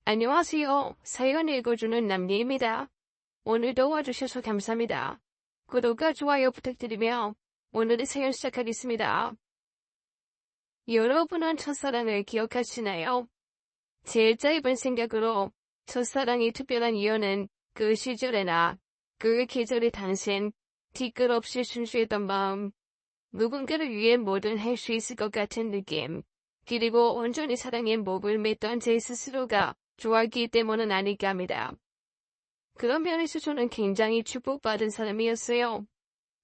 안녕하세요. 사연 읽어주는 남리입니다. 오늘도 와주셔서 감사합니다. 구독과 좋아요 부탁드리며 오늘의 사연 시작하겠습니다. 여러분은 첫사랑을 기억하시나요? 제일 짧은 생각으로 첫사랑이 특별한 이유는 그 시절에나 그 계절의 당신, 뒤끝 없이 순수했던 마음, 누군가를 위해 뭐든 할 수 있을 것 같은 느낌, 그리고 온전히 사랑에 목을 맸던 제 스스로가 좋았기 때문은 아닐까 합니다. 그런 면에서 저는 굉장히 축복받은 사람이었어요.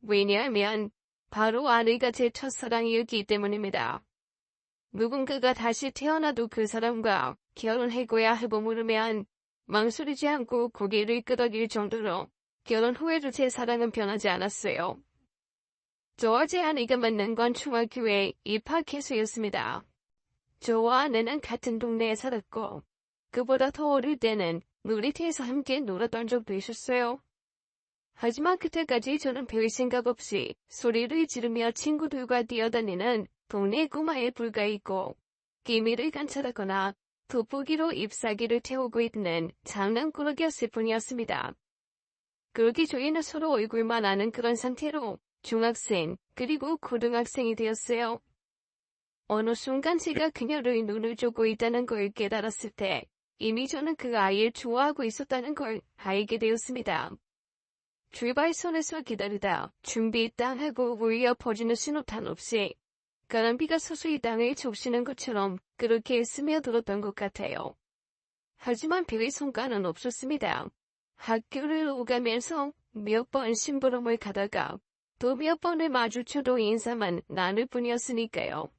왜냐하면 바로 아내가 제 첫사랑이었기 때문입니다. 누군가가 다시 태어나도 그 사람과 결혼해고야 하고 물으면 망설이지 않고 고개를 끄덕일 정도로 결혼 후에도 제 사랑은 변하지 않았어요. 저와 제 아내가 만난 건 중학교에 입학해서였습니다. 저와 아내는 같은 동네에 살았고 그보다 더 어릴 때는 놀이터에서 함께 놀았던 적도 있었어요. 하지만 그때까지 저는 별 생각 없이 소리를 지르며 친구들과 뛰어다니는 동네 꼬마에 불과했고 기미를 관찰하거나 돋보기로 잎사귀를 태우고 있는 장난꾸러기였을 뿐이었습니다. 그러기 저희는 서로 얼굴만 아는 그런 상태로 중학생 그리고 고등학생이 되었어요. 어느 순간 제가 그녀를 눈을 주고 있다는 걸 깨달았을 때 이미 저는 그 아이를 좋아하고 있었다는 걸 알게 되었습니다. 출발선에서 기다리다 준비 땅 하고 울려 퍼지는 신호탄 없이 가람비가 서서히 땅을 적시는 것처럼 그렇게 스며들었던 것 같아요. 하지만 별의 성과는 없었습니다. 학교를 오가면서 몇 번 심부름을 가다가 또 몇 번을 마주쳐도 인사만 나눌 뿐이었으니까요.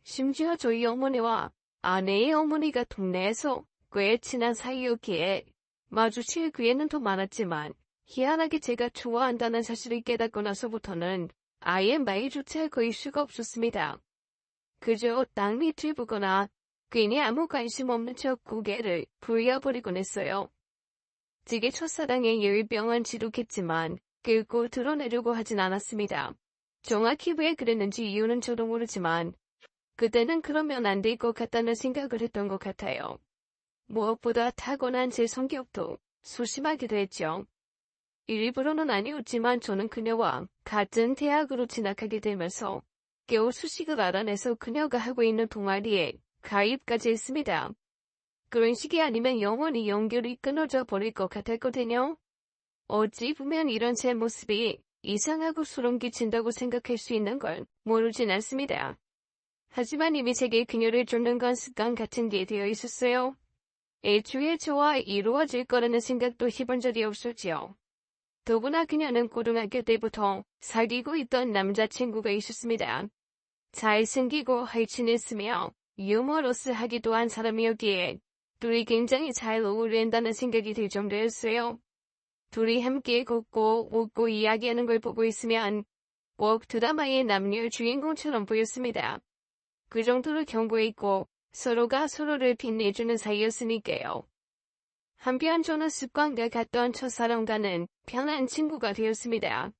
심지어 저희 어머니와 아내의 어머니가 동네에서 꽤 친한 사이였기에 마주칠 기회는 더 많았지만 희한하게 제가 좋아한다는 사실을 깨닫고 나서부터는 아예 말조차 거의 수가 없었습니다. 그저 땅 밑을 보거나 괜히 아무 관심 없는 척 고개를 부여버리곤 했어요. 제게 첫사랑의 열병은 지독했지만 결코 드러내려고 하진 않았습니다. 정확히 왜 그랬는지 이유는 저도 모르지만 그때는 그러면 안 될 것 같다는 생각을 했던 것 같아요. 무엇보다 타고난 제 성격도 소심하기도 했죠. 일부러는 아니었지만 저는 그녀와 같은 대학으로 진학하게 되면서 겨우 수식을 알아내서 그녀가 하고 있는 동아리에 가입까지 했습니다. 그런 식이 아니면 영원히 연결이 끊어져 버릴 것 같았거든요. 어찌 보면 이런 제 모습이 이상하고 소름 끼친다고 생각할 수 있는 걸 모르진 않습니다. 하지만 이미 제게 그녀를 쫓는 건 습관 같은 게 되어 있었어요. 애초에 저와 이루어질 거라는 생각도 해본 적이 없었지요. 더구나 그녀는 고등학교 때부터 사귀고 있던 남자친구가 있었습니다. 잘생기고 할친했으며 유머러스하기도 한 사람이었기에 둘이 굉장히 잘 어울린다는 생각이 들 정도였어요. 둘이 함께 걷고 웃고 이야기하는 걸 보고 있으면 꼭 드라마의 남녀 주인공처럼 보였습니다. 그 정도로 견고했고 서로가 서로를 빛내주는 사이였으니까요. 한편 저는 습관과 같던 첫사랑과는 편한 친구가 되었습니다.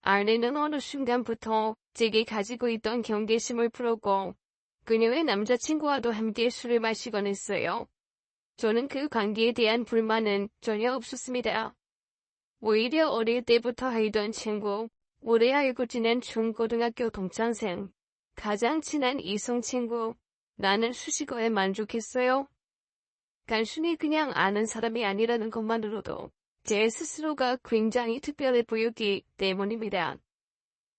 아내는 어느 순간부터 제게 가지고 있던 경계심을 풀었고 그녀의 남자친구와도 함께 술을 마시곤 했어요. 저는 그 관계에 대한 불만은 전혀 없었습니다. 오히려 어릴 때부터 알던 친구, 오래 알고 지낸 중고등학교 동창생, 가장 친한 이성 친구, 나는 수식어에 만족했어요. 단순히 그냥 아는 사람이 아니라는 것만으로도 제 스스로가 굉장히 특별해 보였기 때문입니다.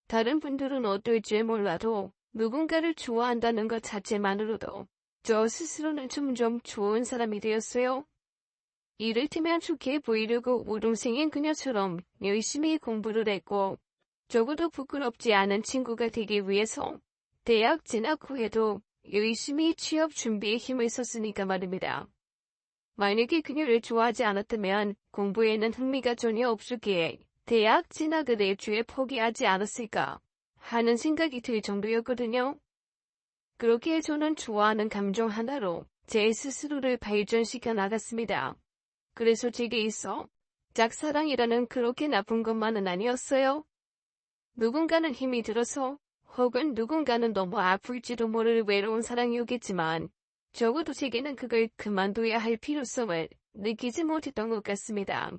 다른 분들은 어떨지 몰라도 누군가를 좋아한다는 것 자체만으로도 저 스스로는 점점 좋은 사람이 되었어요. 이를테면 좋게 보이려고 우동생인 그녀처럼 열심히 공부를 했고 적어도 부끄럽지 않은 친구가 되기 위해서 대학 진학 후에도 열심히 취업 준비에 힘을 썼으니까 말입니다. 만약에 그녀를 좋아하지 않았다면 공부에는 흥미가 전혀 없었기에 대학 진학을 애초에 포기하지 않았을까 하는 생각이 들 정도였거든요. 그렇게 저는 좋아하는 감정 하나로 제 스스로를 발전시켜 나갔습니다. 그래서 제게 있어 짝사랑이라는 그렇게 나쁜 것만은 아니었어요. 누군가는 힘이 들어서 혹은 누군가는 너무 아플지도 모를 외로운 사랑이었겠지만 적어도 제게는 그걸 그만둬야 할 필요성을 느끼지 못했던 것 같습니다.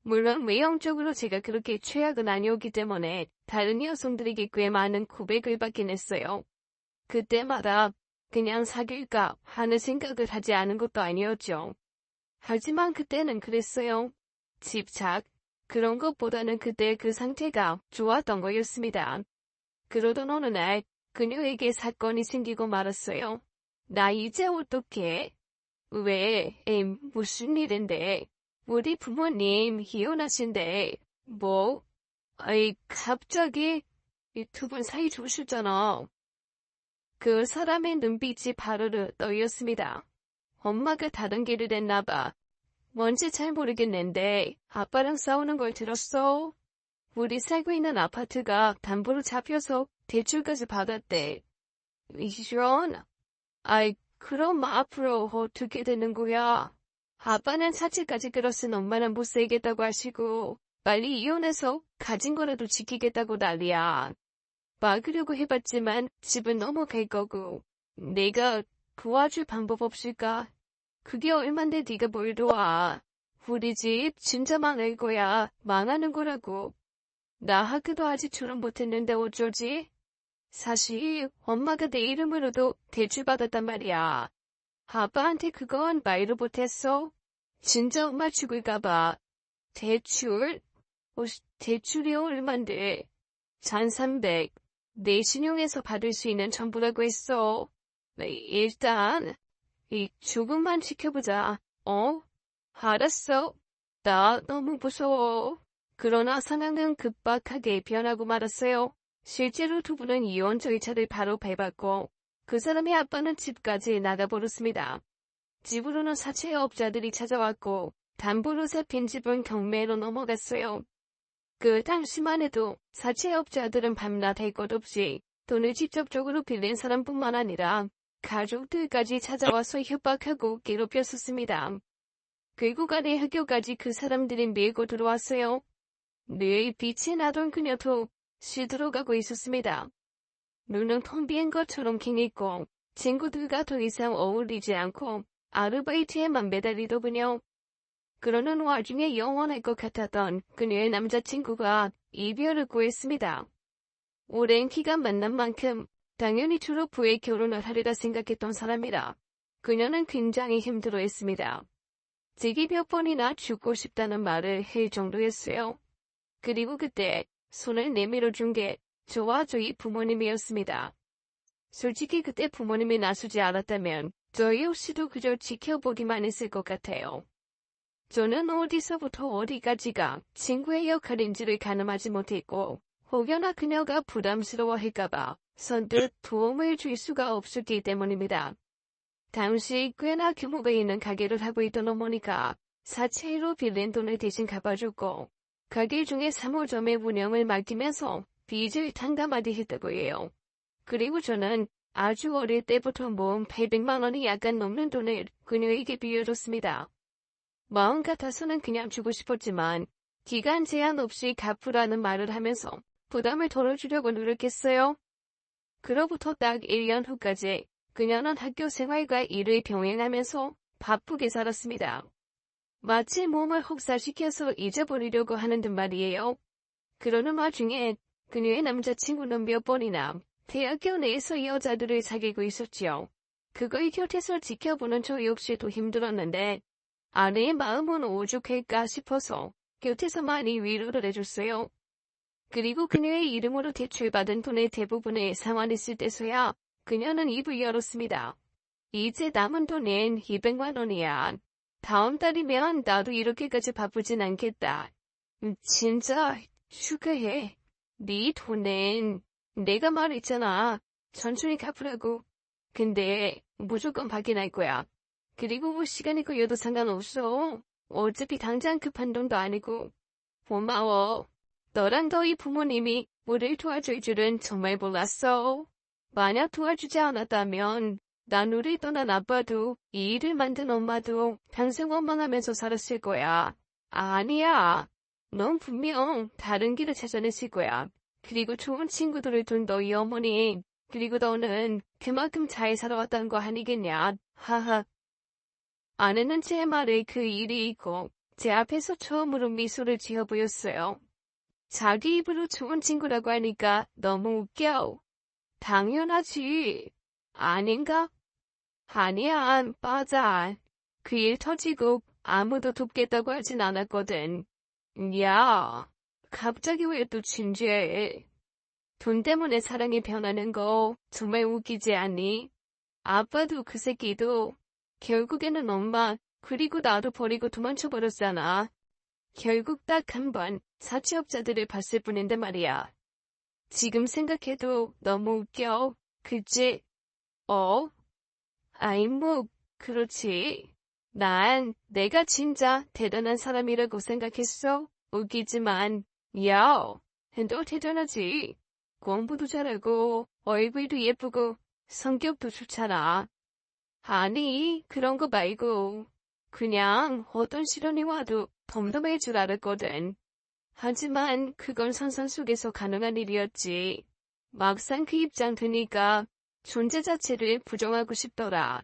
물론 외형적으로 제가 그렇게 최악은 아니었기 때문에 다른 여성들에게 꽤 많은 고백을 받긴 했어요. 그때마다 그냥 사귈까 하는 생각을 하지 않은 것도 아니었죠. 하지만 그때는 그랬어요. 집착, 그런 것보다는 그때 그 상태가 좋았던 거였습니다. 그러던 어느 날 그녀에게 사건이 생기고 말았어요. 나 이제 어떡해? 왜? 무슨 일인데? 우리 부모님 이혼하신대. 뭐? 아이, 갑자기 이 두 분 사이 좋으시잖아. 그 사람의 눈빛이 바르르 떠였습니다. 엄마가 다른 길을 했나 봐. 뭔지 잘 모르겠는데 아빠랑 싸우는 걸 들었어. 우리 살고 있는 아파트가 담보로 잡혀서 대출까지 받았대. 이런? 아이, 그럼 앞으로 어떻게 되는 거야? 아빠는 사채까지 끌었은 엄마는 못 살겠다고 하시고 빨리 이혼해서 가진 거라도 지키겠다고 난리야. 막으려고 해봤지만 집은 넘어갈 거고 내가 도와줄 방법 없을까? 그게 얼만데 네가 뭘 도와. 우리 집 진짜 망할 거야. 망하는 거라고. 나 학교도 아직 졸업 못했는데 어쩌지? 사실 엄마가 내 이름으로도 대출 받았단 말이야. 아빠한테 그건 말도 못했어. 진짜 엄마 죽을까봐. 대출? 대출이 얼만데? 1,300. 내 신용에서 받을 수 있는 전부라고 했어. 일단 조금만 지켜보자. 알았어. 나 너무 무서워. 그러나 상황은 급박하게 변하고 말았어요. 실제로 두 분은 이혼 절차를 바로 밟았고 그 사람의 아빠는 집까지 나가버렸습니다. 집으로는 사채업자들이 찾아왔고 담보로 잡힌 집은 경매로 넘어갔어요. 그 당시만 해도 사채업자들은 밤낮 할 것 없이 돈을 직접적으로 빌린 사람뿐만 아니라 가족들까지 찾아와서 협박하고 괴롭혔었습니다. 결국 아래 학교까지 그 사람들이 밀고 들어왔어요. 늘 빛이 나던 그녀도 시들어가고 있었습니다. 눈은 텅 비인 것처럼 킹했고 친구들과 더 이상 어울리지 않고 아르바이트에만 매달리더군요. 그러는 와중에 영원할 것 같았던 그녀의 남자친구가 이별을 구했습니다. 오랜 기간 만난 만큼 당연히 졸업 후에 결혼을 하리라 생각했던 사람이라 그녀는 굉장히 힘들어했습니다. 제게 몇 번이나 죽고 싶다는 말을 할 정도였어요. 그리고 그때 손을 내밀어준 게 저와 저희 부모님이었습니다. 솔직히 그때 부모님이 나서지 않았다면 저희 없이도 그저 지켜보기만 했을 것 같아요. 저는 어디서부터 어디까지가 친구의 역할인지를 가늠하지 못했고 혹여나 그녀가 부담스러워할까봐 선뜻 도움을 줄 수가 없었기 때문입니다. 당시 꽤나 규모가 있는 가게를 하고 있던 어머니가 사채로 빌린 돈을 대신 갚아줬고 가게 중에 3호점의 운영을 맡기면서 빚을 탕감하게 했다고 해요. 그리고 저는 아주 어릴 때부터 모은 800만 원이 약간 넘는 돈을 그녀에게 빌려줬습니다. 마음 같아서는 그냥 주고 싶었지만 기간 제한 없이 갚으라는 말을 하면서 부담을 덜어주려고 노력했어요. 그로부터 딱 1년 후까지 그녀는 학교 생활과 일을 병행하면서 바쁘게 살았습니다. 마치 몸을 혹사시켜서 잊어버리려고 하는 듯 말이에요. 그러는 와중에 그녀의 남자친구는 몇 번이나 대학교 내에서 여자들을 사귀고 있었지요. 그걸 곁에서 지켜보는 저 역시도 힘들었는데 아내의 마음은 오죽할까 싶어서 곁에서 많이 위로를 해줬어요. 그리고 그녀의 이름으로 대출받은 돈의 대부분을 상환했을 때서야 그녀는 입을 열었습니다. 이제 남은 돈은 200만 원이야. 다음 달이면 나도 이렇게까지 바쁘진 않겠다. 진짜 축하해. 네 돈은 내가 말했잖아. 천천히 갚으라고. 근데 무조건 확인할 거야. 그리고 뭐 시간이 걸려도 상관없어. 어차피 당장 급한 돈도 아니고. 고마워. 너랑 너희 부모님이 우리를 도와줄 줄은 정말 몰랐어. 만약 도와주지 않았다면 난 우리 떠난 아빠도 이 일을 만든 엄마도 평생 원망하면서 살았을 거야. 아니야. 넌 분명 다른 길을 찾아냈을 거야. 그리고 좋은 친구들을 둔 너희 어머니 그리고 너는 그만큼 잘 살아왔다는 거 아니겠냐. 하하. 아내는 제 말에 그 일이 있고 제 앞에서 처음으로 미소를 지어 보였어요. 자기 입으로 좋은 친구라고 하니까 너무 웃겨. 당연하지. 아닌가? 아니야, 맞아. 그 일 터지고 아무도 돕겠다고 하진 않았거든. 야, 갑자기 왜 또 진지해? 돈 때문에 사랑이 변하는 거 정말 웃기지 않니? 아빠도 그 새끼도 결국에는 엄마 그리고 나도 버리고 도망쳐버렸잖아. 결국 딱 한 번 사채업자들을 봤을 뿐인데 말이야. 지금 생각해도 너무 웃겨. 그치? 아이 뭐 그렇지. 난 내가 진짜 대단한 사람이라고 생각했어. 웃기지만 야, 너 대단하지. 공부도 잘하고 얼굴도 예쁘고 성격도 좋잖아. 아니 그런 거 말고 그냥 어떤 시련이 와도 덤덤할 줄 알았거든. 하지만 그건 상상 속에서 가능한 일이었지. 막상 그 입장 드니까 존재 자체를 부정하고 싶더라.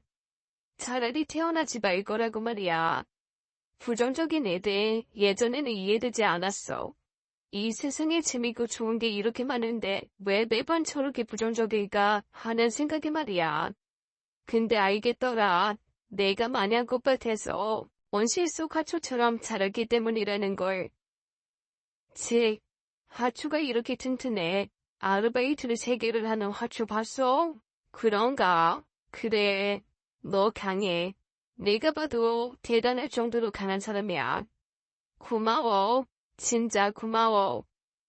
차라리 태어나지 말 거라고 말이야. 부정적인 애들 예전에는 이해되지 않았어. 이 세상에 재미있고 좋은 게 이렇게 많은데 왜 매번 저렇게 부정적일까 하는 생각이 말이야. 근데 알겠더라. 내가 마냥 꽃밭에서 온실 속 하초처럼 자랐기 때문이라는 걸. 즉, 하초가 이렇게 튼튼해. 아르바이트를 3개를 하는 하초 봤어? 그런가? 그래. 너 강해. 내가 봐도 대단할 정도로 강한 사람이야. 고마워. 진짜 고마워.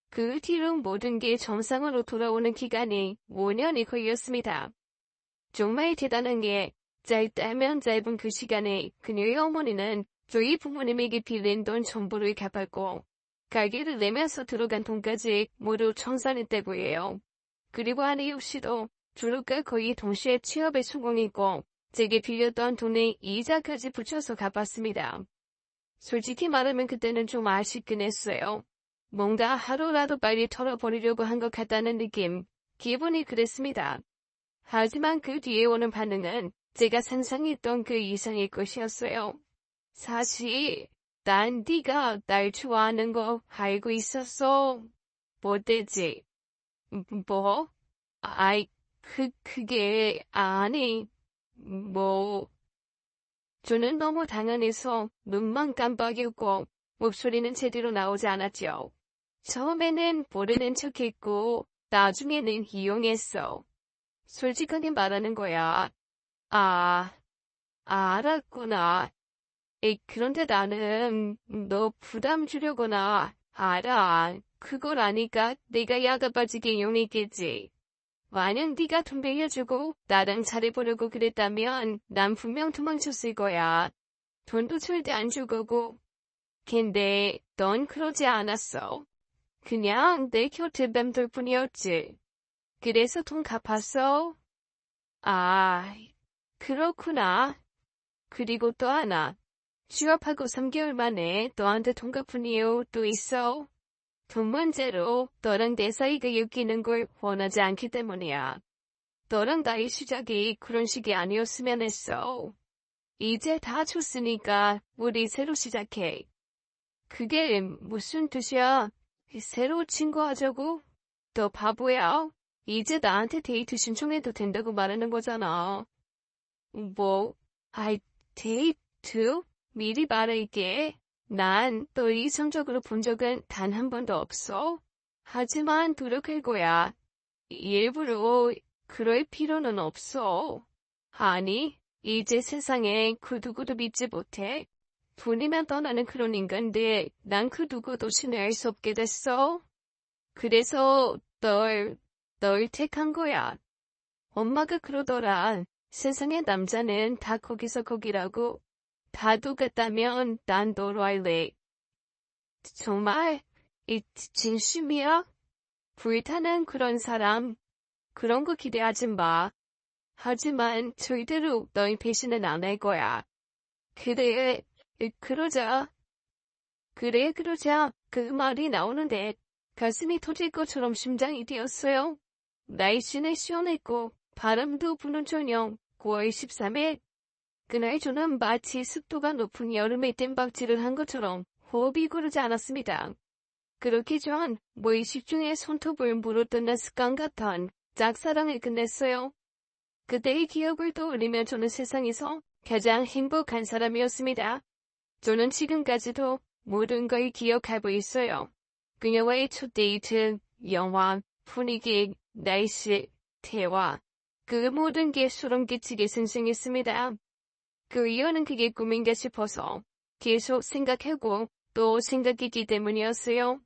그 뒤로 모든 게 정상으로 돌아오는 기간이 5년이 걸렸습니다. 정말 대단한 게 짧다면 짧은 그 시간에 그녀의 어머니는 저희 부모님에게 빌린 돈 전부를 갚았고 가게를 내면서 들어간 돈까지 모두 청산했다고 해요. 그리고 아내 역시도 둘과 거의 동시에 취업에 성공했고 제게 빌렸던 돈에 이자까지 붙여서 갚았습니다. 솔직히 말하면 그때는 좀 아쉽긴 했어요. 뭔가 하루라도 빨리 털어버리려고 한 것 같다는 느낌, 기분이 그랬습니다. 하지만 그 뒤에 오는 반응은 제가 상상했던 그 이상의 것이었어요. 사실 난 네가 날 좋아하는 거 알고 있었어. 뭐대지? 뭐? 아이, 그게 아니, 뭐. 저는 너무 당황해서 눈만 깜빡이고 목소리는 제대로 나오지 않았죠. 처음에는 모르는 척했고 나중에는 이용했어. 솔직하게 말하는 거야. 아, 알았구나. 그런데 나는 너 부담 주려거나 알아. 그걸 아니까 내가 야가 빠지게 이용했겠지. 만약 네가 돈 빌려주고 나랑 잘해보려고 그랬다면 난 분명 도망쳤을 거야. 돈도 절대 안 줄 거고. 근데 넌 그러지 않았어. 그냥 내 곁에 맴돌 뿐이었지. 그래서 돈 갚았어? 아, 그렇구나. 그리고 또 하나. 취업하고 3개월 만에 너한테 돈 갚은 이유 또 있어? 돈 문제로 너랑 내 사이가 엮이는 걸 원하지 않기 때문이야. 너랑 나의 시작이 그런 식이 아니었으면 했어. 이제 다 줬으니까 우리 새로 시작해. 그게 무슨 뜻이야? 새로 친구하자고? 너 바보야? 이제 나한테 데이트 신청해도 된다고 말하는 거잖아. 뭐, 아이, 데이트? 미리 말할게. 난 너 이성적으로 본 적은 단 한 번도 없어. 하지만 노력할 거야. 일부러 그럴 필요는 없어. 아니, 이제 세상에 그 누구도 믿지 못해. 돈이면 떠나는 그런 인간들, 난 그 누구도 신뢰할 수 없게 됐어. 그래서 널 택한 거야. 엄마가 그러더라. 세상의 남자는 다 거기서 거기라고. 다 똑같다면 난 너로 할래. 정말? 진심이야? 불타는 그런 사람. 그런 거 기대하지 마. 하지만 절대로 너희 배신은 안 할 거야. 그래, 그러자. 그래, 그러자. 그 말이 나오는데 가슴이 터질 것처럼 심장이 뛰었어요. 날씨는 시원했고 바람도 부는 저녁 9월 13일. 그날 저는 마치 습도가 높은 여름에 땜박질을 한 것처럼 호흡이 고르지 않았습니다. 그렇기 전 무의식 중에 손톱을 물어뜯는 습관 같은 짝사랑을 끝냈어요. 그때의 기억을 떠올리며 저는 세상에서 가장 행복한 사람이었습니다. 저는 지금까지도 모든 걸 기억하고 있어요. 그녀와의 첫 데이트, 영화, 분위기, 날씨, 대화, 그 모든 게 소름 끼치게 생생했습니다. 그 이유는 그게 꿈인가 싶어서 계속 생각하고 또 생각했기 때문이었어요.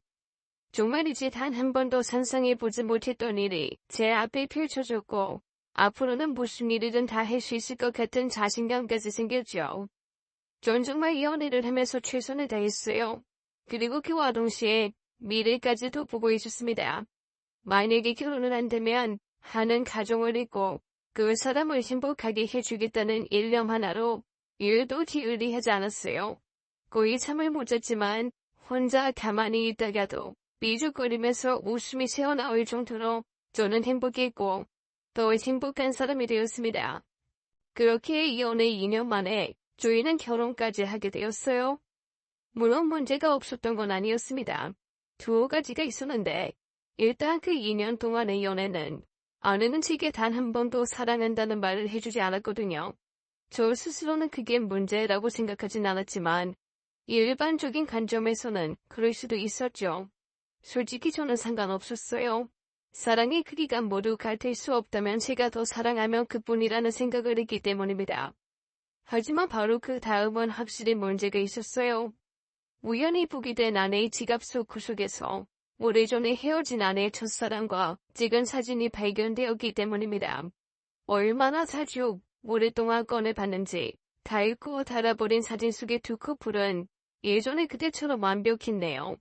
정말이지 단 한 번도 상상해보지 못했던 일이 제 앞에 펼쳐졌고 앞으로는 무슨 일이든 다 할 수 있을 것 같은 자신감까지 생겼죠. 전 정말 연애를 하면서 최선을 다했어요. 그리고 그와 동시에 미래까지도 보고 있었습니다. 만약에 결혼을 한다면 하는 가정을 잇고 그 사람을 행복하게 해주겠다는 일념 하나로 일도 게을리하지 않았어요. 거의 잠을 못 잤지만 혼자 가만히 있다가도 삐죽거리면서 웃음이 새어나올 정도로 저는 행복했고 더 행복한 사람이 되었습니다. 그렇게 연애 2년 만에 저희는 결혼까지 하게 되었어요. 물론 문제가 없었던 건 아니었습니다. 두 가지가 있었는데 일단 그 2년 동안의 연애는 아내는 제게 단 한 번도 사랑한다는 말을 해주지 않았거든요. 저 스스로는 그게 문제라고 생각하진 않았지만 일반적인 관점에서는 그럴 수도 있었죠. 솔직히 저는 상관없었어요. 사랑의 크기가 모두 같을 수 없다면 제가 더 사랑하면 그뿐이라는 생각을 했기 때문입니다. 하지만 바로 그 다음은 확실히 문제가 있었어요. 우연히 보게 된 아내의 지갑 속 구석에서 오래전에 헤어진 아내의 첫사랑과 찍은 사진이 발견되었기 때문입니다. 얼마나 자주 오랫동안 꺼내봤는지 다 읽고 달아버린 사진 속의 두 커플은 예전에 그때처럼 완벽했네요.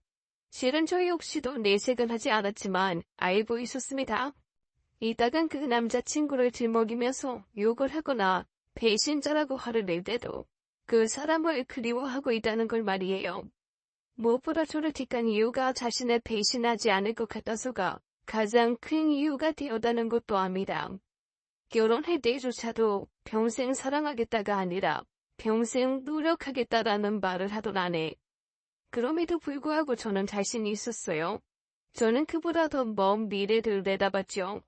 실은 저 역시도 내색은 하지 않았지만 알고 있었습니다. 이따간 그 남자친구를 들먹이면서 욕을 하거나 배신자라고 화를 낼 때도 그 사람을 그리워하고 있다는 걸 말이에요. 무엇보다 저를 택한 이유가 자신을 배신하지 않을 것 같아서가 가장 큰 이유가 되었다는 것도 압니다. 결혼할 때조차도 평생 사랑하겠다가 아니라 평생 노력하겠다라는 말을 하던 아내. 그럼에도 불구하고 저는 자신이 있었어요. 저는 그보다 더 먼 미래를 내다봤죠.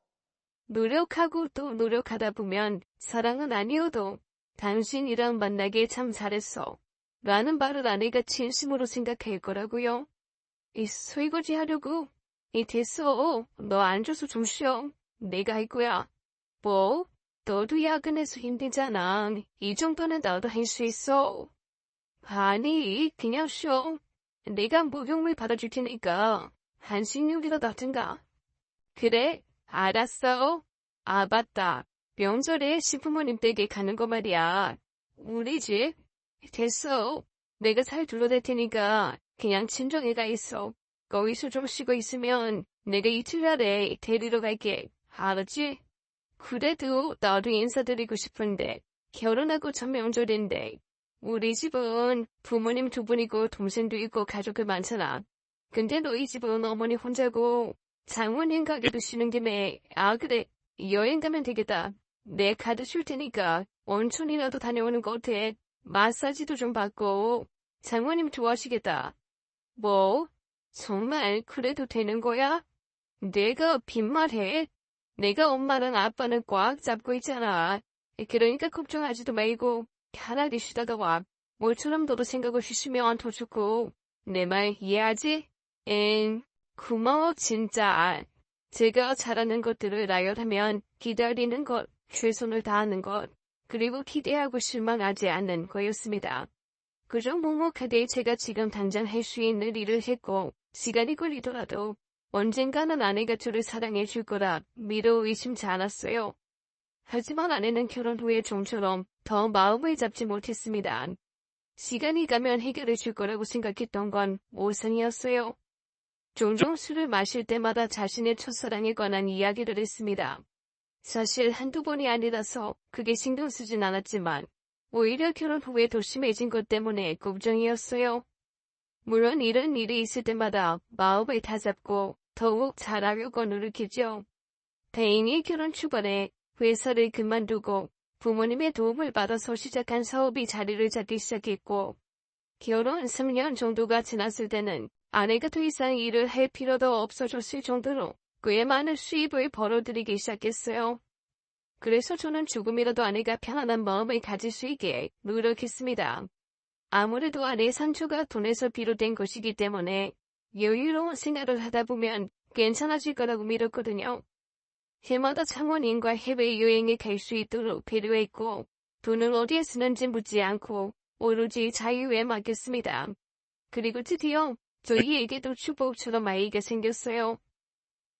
노력하고 또 노력하다 보면 사랑은 아니어도 당신이랑 만나길 참 잘했어. 라는 말을 아내가 진심으로 생각할 거라고요. 이 설거지 하려고. 됐어. 너 앉아서 좀 쉬어. 내가 할 거야. 뭐? 너도 야근해서 힘들잖아. 이 정도는 나도 할 수 있어. 아니, 그냥 쉬어. 내가 목욕물 받아줄 테니까 한식 요리로 넣든가. 그래, 알았어. 아, 맞다. 명절에 시부모님 댁에 가는 거 말이야. 우리 집? 됐어. 내가 잘 둘러댈 테니까 그냥 친정에 가 있어. 거기서 좀 쉬고 있으면 내가 이틀 안에 데리러 갈게. 알았지? 그래도 나도 인사드리고 싶은데 결혼하고 첫 명절인데 우리 집은 부모님 두 분이고 동생도 있고 가족이 많잖아. 근데 너희 집은 어머니 혼자고 장모님 가게도 쉬는 김에 그래 여행 가면 되겠다. 내 카드 줄 테니까 온천이라도 다녀오는 거 어때? 마사지도 좀 받고 장모님 좋아하시겠다. 뭐? 정말 그래도 되는 거야? 내가 빈말해? 내가 엄마랑 아빠는 꽉 잡고 있잖아. 그러니까 걱정하지도 말고 편하게 쉬다가 와. 모처럼 너도 생각 없이 쉬면 더 좋고. 내 말 이해하지? 고마워 진짜. 제가 잘하는 것들을 나열하면 기다리는 것, 최선을 다하는 것, 그리고 기대하고 실망하지 않는 거였습니다. 그저 묵묵하게 제가 지금 당장 할 수 있는 일을 했고 시간이 걸리더라도 언젠가는 아내가 저를 사랑해 줄 거라 믿어 의심치 않았어요. 하지만 아내는 결혼 후에 좀처럼 더 마음을 잡지 못했습니다. 시간이 가면 해결해 줄 거라고 생각했던 건 오산이었어요. 종종 술을 마실 때마다 자신의 첫사랑에 관한 이야기를 했습니다. 사실 한두 번이 아니라서 그게 신경 쓰진 않았지만 오히려 결혼 후에 더 심해진 것 때문에 걱정이었어요. 물론 이런 일이 있을 때마다 마음을 다잡고 더욱 잘하려고 노력했죠. 다행히 결혼 초반에 회사를 그만두고 부모님의 도움을 받아서 시작한 사업이 자리를 잡기 시작했고, 결혼 3년 정도가 지났을 때는 아내가 더 이상 일을 할 필요도 없어졌을 정도로 꽤 많은 수입을 벌어들이기 시작했어요. 그래서 저는 조금이라도 아내가 편안한 마음을 가질 수 있게 노력했습니다. 아무래도 아내의 상처가 돈에서 비롯된 것이기 때문에 여유로운 생활을 하다 보면 괜찮아질 거라고 믿었거든요. 해마다 장모님과 해외여행에 갈 수 있도록 배려했고, 돈을 어디에 쓰는지 묻지 않고 오로지 자유에 맡겼습니다. 그리고 드디어 저희에게도 축복처럼 아이가 생겼어요.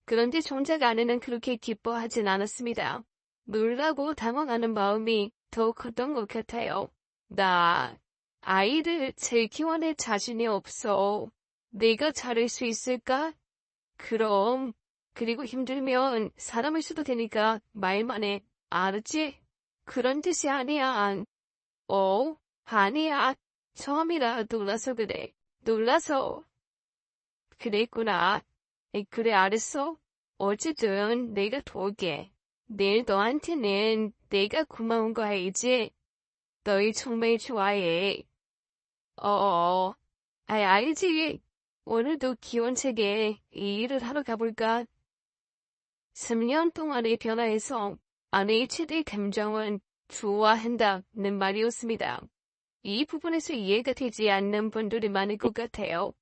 그런데 정작 아내는 그렇게 기뻐하진 않았습니다. 놀라고 당황하는 마음이 더 컸던 것 같아요. 나 아이를 잘 키워낼 자신이 없어. 내가 잘할 수 있을까? 그럼. 그리고 힘들면 사람을 써도 되니까 말만 해. 알았지? 그런 뜻이 아니야. 아니야. 처음이라 놀라서 그래. 놀라서. 그랬구나. 그래 알았어. 어쨌든 내가 도울게. 내일 너한테는 내가 고마운 거 알지? 너희 정말 좋아해. 알지. 오늘도 기원책에 이 일을 하러 가볼까? 3년 동안의 변화에서 아내의 최대 감정은 좋아한다는 말이었습니다. 이 부분에서 이해가 되지 않는 분들이 많을 것 같아요.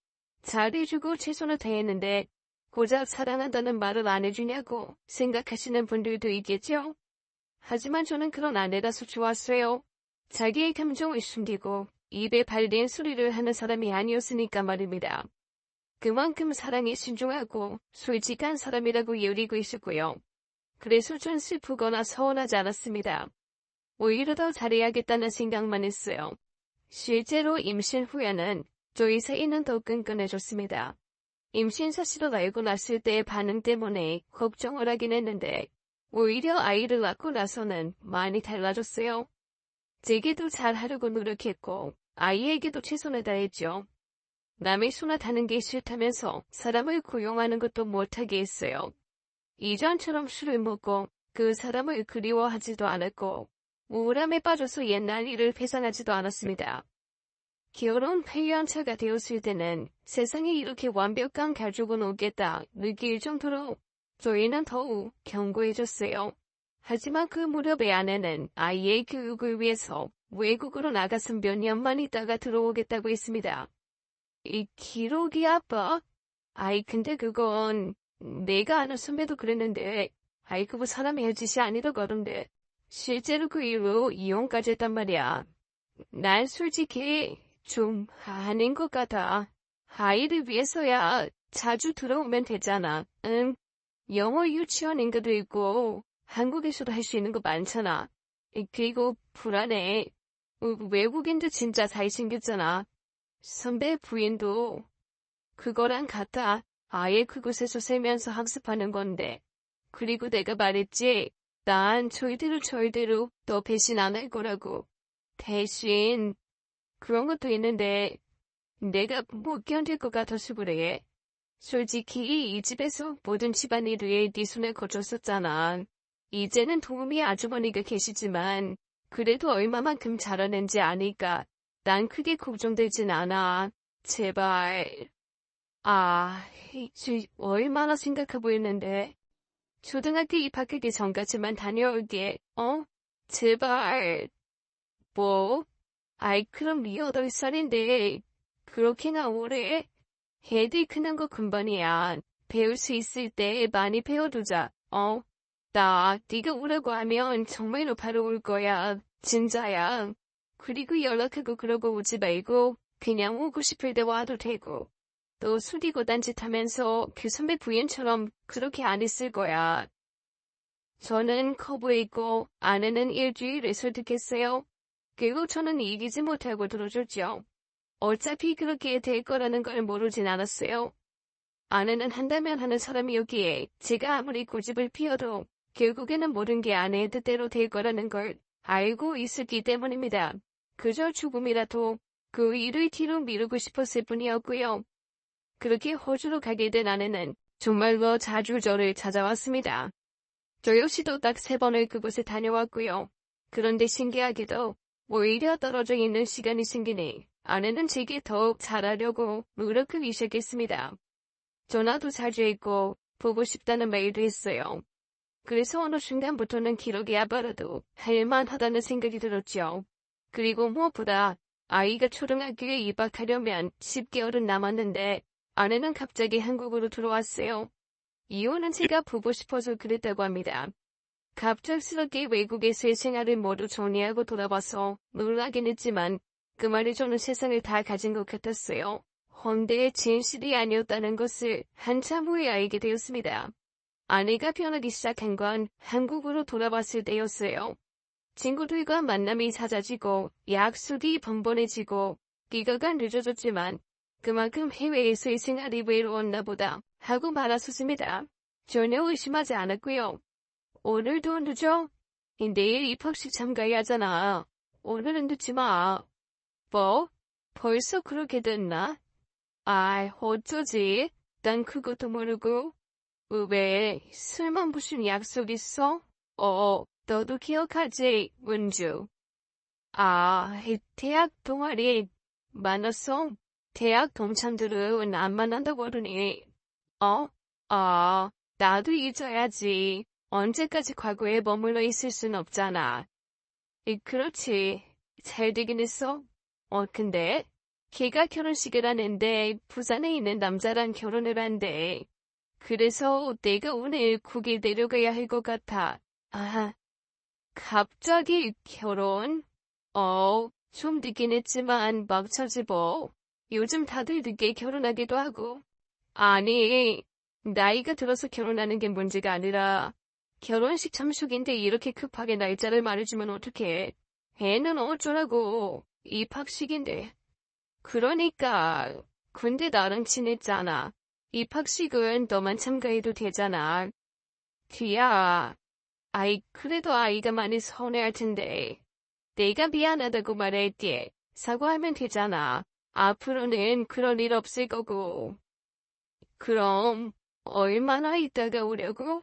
잘해주고 최선을 다했는데 고작 사랑한다는 말을 안 해주냐고 생각하시는 분들도 있겠죠? 하지만 저는 그런 아내라서 좋았어요. 자기의 감정을 숨기고 입에 발린 소리를 하는 사람이 아니었으니까 말입니다. 그만큼 사랑에 신중하고 솔직한 사람이라고 여기고 있었고요. 그래서 전 슬프거나 서운하지 않았습니다. 오히려 더 잘해야겠다는 생각만 했어요. 실제로 임신 후에는 저희 사이는 더 끈끈해졌습니다. 임신 사실을 알고 났을 때의 반응 때문에 걱정을 하긴 했는데 오히려 아이를 낳고 나서는 많이 달라졌어요. 제게도 잘하려고 노력했고 아이에게도 최선을 다했죠. 남의 손을 타는 게 싫다면서 사람을 고용하는 것도 못하게 했어요. 이전처럼 술을 먹고 그 사람을 그리워하지도 않았고 우울함에 빠져서 옛날 일을 회상하지도 않았습니다. 결혼 8년차가 되었을 때는 세상에 이렇게 완벽한 가족은 없겠다 느낄 정도로 저희는 더욱 견고해졌어요. 하지만 그 무렵에 아내는 아이의 교육을 위해서 외국으로 나가서 몇 년만 있다가 들어오겠다고 했습니다. 이 기록이 아빠? 근데 그건 내가 아는 선배도 그랬는데 그거 사람이 할 짓이 아니더거든데 실제로 그 이후로 이혼까지 했단 말이야. 난 솔직히 좀 아닌 것 같아. 아이를 위해서야 자주 들어오면 되잖아. 응? 영어 유치원인가도 있고 한국에서도 할 수 있는 거 많잖아. 그리고 불안해. 외국인도 진짜 잘생겼잖아. 선배 부인도 그거랑 같아. 아예 그곳에서 살면서 학습하는 건데. 그리고 내가 말했지. 난 절대로 너 배신 안 할 거라고. 대신 그런 것도 있는데 내가 못 견딜 것 같아서 그래. 솔직히 이 집에서 모든 집안일을 네 손에 거쳤었잖아. 이제는 도우미 아주머니가 계시지만 그래도 얼마만큼 잘하는지 아니까 난 크게 걱정되진 않아. 제발. 얼마나 심각해 보이는데. 초등학교 입학하기 전까지만 다녀올게. 제발. 뭐? 그럼 네 8살인데 그렇게나 오래? 애들 크는 거 금방이야. 배울 수 있을 때 많이 배워두자. 네가 오라고 하면 정말로 바로 올 거야. 진짜야. 그리고 연락하고 그러고 오지 말고 그냥 오고 싶을 때 와도 되고. 또 술이고 딴짓하면서 그 선배 부인처럼 그렇게 안 있을 거야. 저는 거부했고 아내는 일주일에 설득했어요. 그리고 저는 이기지 못하고 들어줬죠. 어차피 그렇게 될 거라는 걸 모르진 않았어요. 아내는 한다면 하는 사람이었기에 제가 아무리 고집을 피워도 결국에는 모든 게 아내의 뜻대로 될 거라는 걸 알고 있었기 때문입니다. 그저 조금이라도 그 일을 뒤로 미루고 싶었을 뿐이었고요. 그렇게 호주로 가게 된 아내는 정말로 자주 저를 찾아왔습니다. 저 역시도 딱 3번을 그곳에 다녀왔고요. 그런데 신기하게도 오히려 떨어져 있는 시간이 생기니 아내는 제게 더욱 잘하려고 노력하기 시작했습니다. 전화도 자주 했고 보고 싶다는 메일도 했어요. 그래서 어느 순간부터는 기록이 아파라도 할만하다는 생각이 들었죠. 그리고 무엇보다 아이가 초등학교에 입학하려면 10개월은 남았는데 아내는 갑자기 한국으로 들어왔어요. 이유는 제가 보고 싶어서 그랬다고 합니다. 갑작스럽게 외국에서의 생활을 모두 정리하고 돌아와서 놀라긴 했지만 그 말이 저는 세상을 다 가진 것 같았어요. 헌데 진실이 아니었다는 것을 한참 후에 알게 되었습니다. 아내가 변하기 시작한 건 한국으로 돌아왔을 때였어요. 친구들과 만남이 잦아지고 약속이 번번해지고 귀가가 늦어졌지만 그만큼 해외에서의 생활이 외로웠나 보다 하고 말았었습니다. 전혀 의심하지 않았고요. 오늘도 늦어? 내일 입학식 참가해야 하잖아. 오늘은 늦지 마. 뭐? 벌써 그렇게 됐나? 아이, 어쩌지? 난 그것도 모르고. 왜? 설마 무슨 약속 있어? 너도 기억하지, 은주? 대학 동아리 만났어? 대학 동창들은 안 만난다고 하더니. 나도 잊어야지. 언제까지 과거에 머물러 있을 순 없잖아. 그렇지. 잘 되긴 했어. 근데 걔가 결혼식을 하는데 부산에 있는 남자랑 결혼을 한대. 그래서 내가 오늘 거기 내려가야 할 것 같아. 갑자기 결혼? 좀 늦긴 했지만 막차지 뭐. 요즘 다들 늦게 결혼하기도 하고. 아니, 나이가 들어서 결혼하는 게 문제가 아니라 결혼식 참석인데 이렇게 급하게 날짜를 말해주면 어떡해. 애는 어쩌라고. 입학식인데. 그러니까. 근데 나랑 친했잖아. 입학식은 너만 참가해도 되잖아. 뒤야. 그래도 아이가 많이 서운해할 텐데. 내가 미안하다고 말할게. 사과하면 되잖아. 앞으로는 그런 일 없을 거고. 그럼 얼마나 있다가 오려고?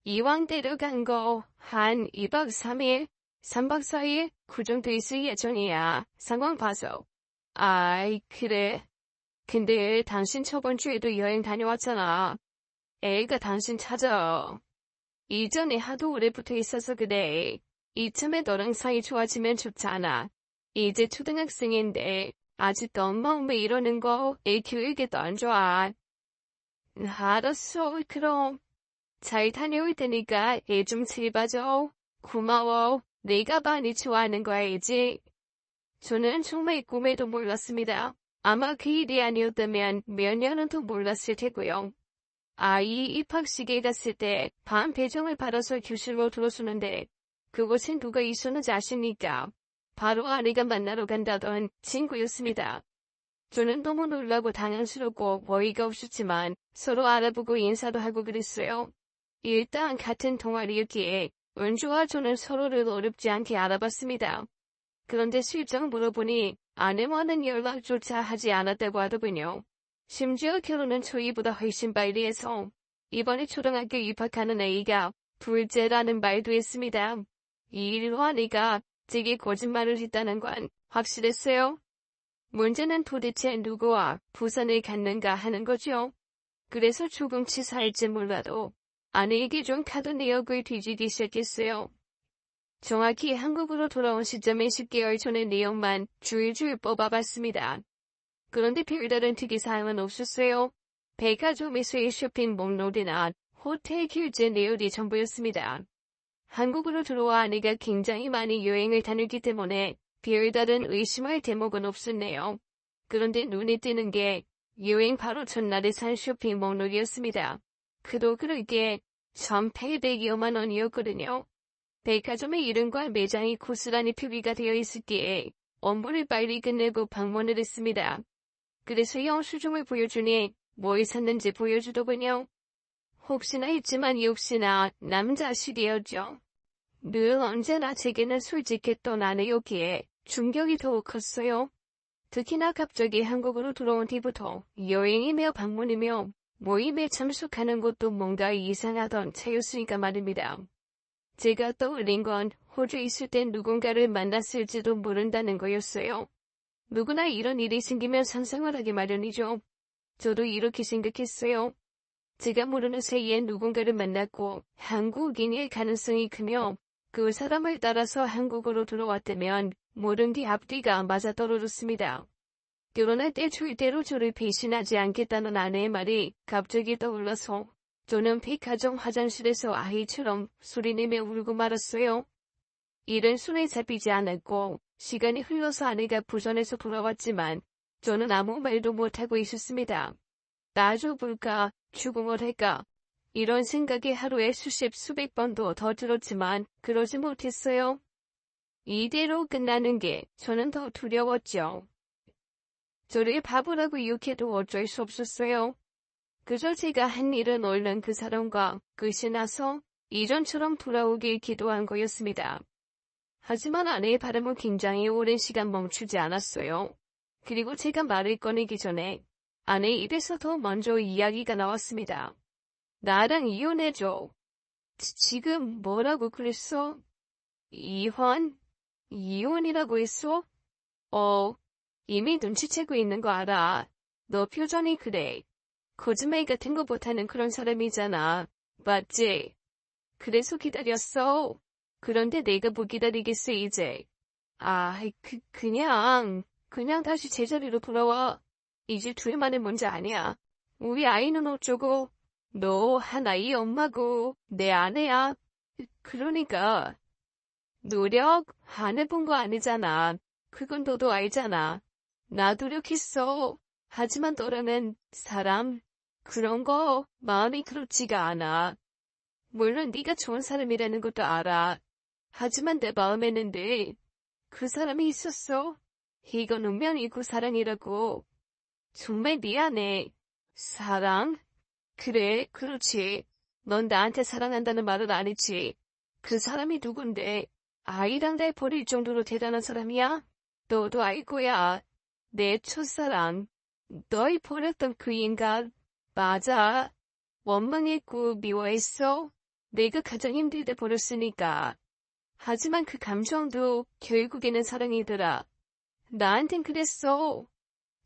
이왕 데려간 거 한 2박 3일, 3박 4일 그 정도 있을 예정이야. 상황 봐서. 그래. 근데 당신 저번 주에도 여행 다녀왔잖아. 애가 당신 찾아. 이전에 하도 오래 붙어 있어서 그래. 이쯤에 너랑 사이 좋아지면 좋잖아. 이제 초등학생인데 아직도 엄마 왜 이러는 거 애 교육에도 안 좋아. 알았어. 그럼 잘 다녀올 테니까 애 좀 제봐줘. 고마워. 내가 많이 좋아하는 거 알지? 저는 정말 꿈에도 몰랐습니다. 아마 그 일이 아니었다면 몇 년은 더 몰랐을 테고요. 아이 입학식에 갔을 때 반 배정을 받아서 교실로 들어서는데 그곳엔 누가 있었는지 아십니까? 바로 아내가 만나러 간다던 친구였습니다. 저는 너무 놀라고 당황스럽고 어이가 없었지만 서로 알아보고 인사도 하고 그랬어요. 일단 같은 동아리였기에 은주와 저는 서로를 어렵지 않게 알아봤습니다. 그런데 슬쩍 물어보니 아내와는 연락조차 하지 않았다고 하더군요. 심지어 결혼은 저희보다 훨씬 빨리 해서 이번에 초등학교 입학하는 아이가 둘째라는 말도 했습니다. 이 일로 아내가 제게 거짓말을 했다는 건 확실했어요. 문제는 도대체 누구와 부산을 갔는가 하는 거죠. 그래서 조금 치사할지 몰라도 아내에게 좀 카드 내역을 뒤지기 시작했어요. 정확히 한국으로 돌아온 시점의 10개월 전의 내용만 줄줄 뽑아봤습니다. 그런데 별다른 특이사항은 없었어요. 백화점에서의 쇼핑 목록이나 호텔 결제 내역이 전부였습니다. 한국으로 들어와 아내가 굉장히 많이 여행을 다녔기 때문에 별다른 의심할 대목은 없었네요. 그런데 눈에 띄는 게 여행 바로 전날에 산 쇼핑 목록이었습니다. 그도 그렇게 1,800여만 원이었거든요. 백화점의 이름과 매장이 고스란히 표기가 되어 있었기에 업무를 빨리 끝내고 방문을 했습니다. 그래서 영수증을 보여주니 뭘 샀는지 보여주더군요. 혹시나 했지만 역시나 남자식이었죠. 늘 언제나 제게는 솔직했던 아내였기에 충격이 더욱 컸어요. 특히나 갑자기 한국으로 돌아온 뒤부터 여행이며 방문이며 모임에 참석하는 것도 뭔가 이상하던 차였으니까 말입니다. 제가 떠올린 건 호주에 있을 땐 누군가를 만났을지도 모른다는 거였어요. 누구나 이런 일이 생기면 상상을 하기 마련이죠. 저도 이렇게 생각했어요. 제가 모르는 사이에 누군가를 만났고 한국인일 가능성이 크며 그 사람을 따라서 한국으로 들어왔다면 모든 게 앞뒤가 맞아떨어졌습니다. 결혼할 때 절대로 저를 배신하지 않겠다는 아내의 말이 갑자기 떠올라서 저는 백화점 화장실에서 아이처럼 소리내며 울고 말았어요. 일은 손에 잡히지 않았고 시간이 흘러서 아내가 부산에서 돌아왔지만 저는 아무 말도 못하고 있었습니다. 놔줘볼까? 추궁을 할까? 이런 생각이 하루에 수백 번도 더 들었지만 그러지 못했어요. 이대로 끝나는 게 저는 더 두려웠죠. 저를 바보라고 욕해도 어쩔 수 없었어요. 그저 제가 한 일은 얼른 그 사람과 끝이 나서 이전처럼 돌아오길 기도한 거였습니다. 하지만 아내의 바람은 굉장히 오랜 시간 멈추지 않았어요. 그리고 제가 말을 꺼내기 전에 아내의 입에서 더 먼저 이야기가 나왔습니다. 나랑 이혼해줘. 지금 뭐라고 그랬어? 이혼이라고 했어? 이미 눈치채고 있는 거 알아. 너 표정이 그래. 거짓말 같은 거 못하는 그런 사람이잖아. 맞지? 그래서 기다렸어. 그런데 내가 못 기다리겠어 이제. 그냥 다시 제자리로 돌아와. 이제 둘만의 문제 아니야. 우리 아이는 어쩌고. 너 한 아이 엄마고 내 아내야. 그러니까 노력 안 해본 거 아니잖아. 그건 너도 알잖아. 나 노력했어. 하지만 너라는 사람 그런 거 마음이 그렇지가 않아. 물론 네가 좋은 사람이라는 것도 알아. 하지만 내 마음에는 늘 그 사람이 있었어. 이건 운명이고 사랑이라고. 정말 미안해. 사랑? 그래, 그렇지. 넌 나한테 사랑한다는 말은 안 했지. 그 사람이 누군데? 아이랑 날 버릴 정도로 대단한 사람이야? 너도 알 거야. 내 첫사랑. 널 버렸던 그 인간. 맞아. 원망했고 미워했어. 내가 가장 힘들 때 버렸으니까. 하지만 그 감정도 결국에는 사랑이더라. 나한텐 그랬어.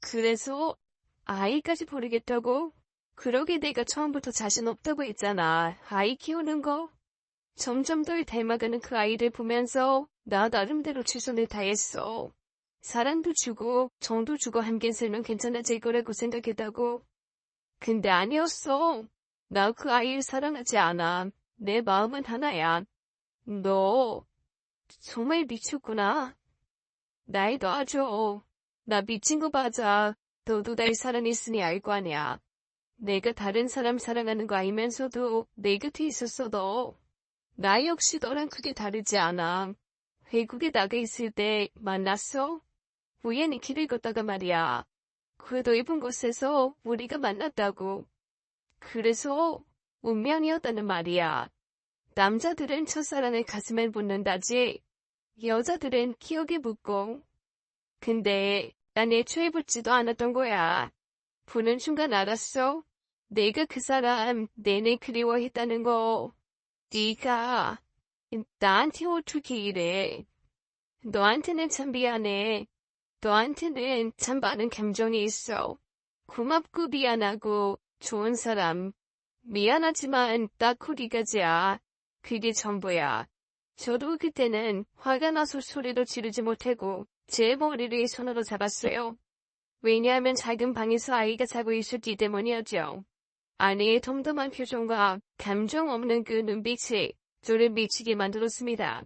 그래서 아이까지 버리겠다고? 그러게 내가 처음부터 자신 없다고 했잖아. 아이 키우는 거. 점점 덜 닮아가는 그 아이를 보면서 나 나름대로 최선을 다했어. 사랑도 주고 정도 주고 함께 살면 괜찮아질 거라고 생각했다고. 근데 아니었어. 나 그 아이를 사랑하지 않아. 내 마음은 하나야. 너 정말 미쳤구나. 날 놔줘. 나 미친 거 맞아. 너도 날 사랑했으니 알 거 아니야. 내가 다른 사람 사랑하는 거 알면서도 내 곁에 있었어 너. 나 역시 너랑 크게 다르지 않아. 외국에 나가 있을 때 만났어? 우연히 길을 걷다가 말이야. 그 넓은 곳에서 우리가 만났다고. 그래서 운명이었다는 말이야. 남자들은 첫사랑을 가슴에 묻는다지. 여자들은 기억에 묻고. 근데 난 애초에 붙지도 않았던 거야. 보는 순간 알았어. 내가 그 사람 내내 그리워했다는 거. 네가 나한테 어떻게 이래. 너한테는 참 미안해. 너한테는 참 많은 감정이 있어. 고맙고 미안하고 좋은 사람. 미안하지만 딱 거기까지야. 그게 전부야. 저도 그때는 화가 나서 소리도 지르지 못하고 제 머리를 손으로 잡았어요. 왜냐하면 작은 방에서 아이가 자고 있었기 때문이었죠. 아내의 덤덤한 표정과 감정 없는 그 눈빛이 저를 미치게 만들었습니다.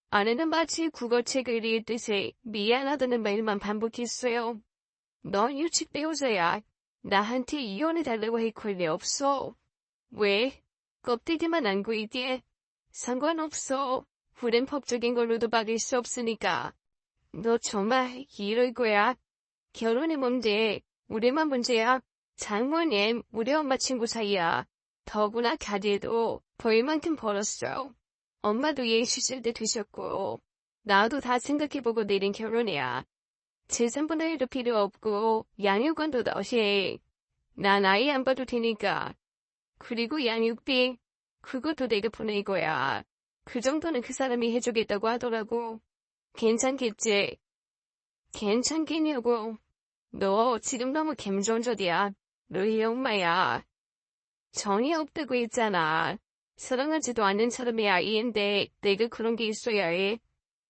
아내는 마치 국어책을 읽듯이 미안하다는 말만 반복했어요. 넌 유치 배우자야. 나한테 이혼해달라고 할 권리 없어. 왜? 껍데기만 안고 있기에. 상관없어. 우린 법적인 걸로도 받을 수 없으니까. 너 정말 이럴 거야. 결혼이 뭔데 우리만 문제야. 장모님 우리 엄마 친구 사이야. 더구나 가게도 벌 만큼 벌었어. 엄마도 얘 시절 때 되셨고 나도 다 생각해보고 내린 결혼이야. 재산분할도 필요 없고 양육권도 너시. 난 아이 안 봐도 되니까. 그리고 양육비, 그것도 내가 보낼 거야. 그 정도는 그 사람이 해주겠다고 하더라고. 괜찮겠지? 괜찮겠냐고. 너 지금 너무 gem정적이야. 너희 엄마야. 전혀 없다고 했잖아. 사랑하지도 않는 사람의 아이인데 내가 그런 게 있어야 해.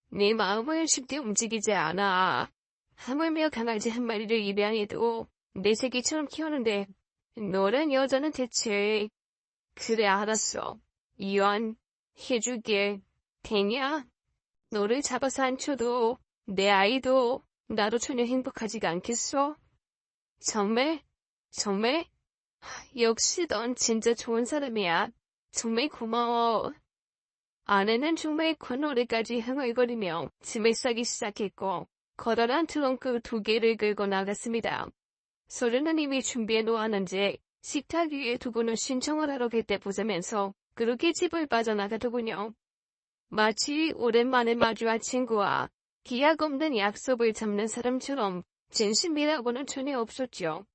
내 마음을 쉽게 움직이지 않아. 하물며 강아지 한 마리를 입양해도 내 새끼처럼 키우는데 너란 여자는 대체. 그래 알았어. 이완해줄게. 되냐? 너를 잡아서 안쳐도 내 아이도 나도 전혀 행복하지가 않겠어? 정말? 정말? 역시 넌 진짜 좋은 사람이야. 정말 고마워. 아내는 정말 콧노래까지 흥얼거리며 짐을 싸기 시작했고 커다란 트렁크 2개를 끌고 나갔습니다. 소르는 이미 준비해 놓았는지 식탁 위에 두고는 신청을 하러 그때 보자면서 그렇게 집을 빠져나가더군요. 마치 오랜만에 마주한 친구와 기약 없는 약속을 잡는 사람처럼 진심이라고는 전혀 없었죠.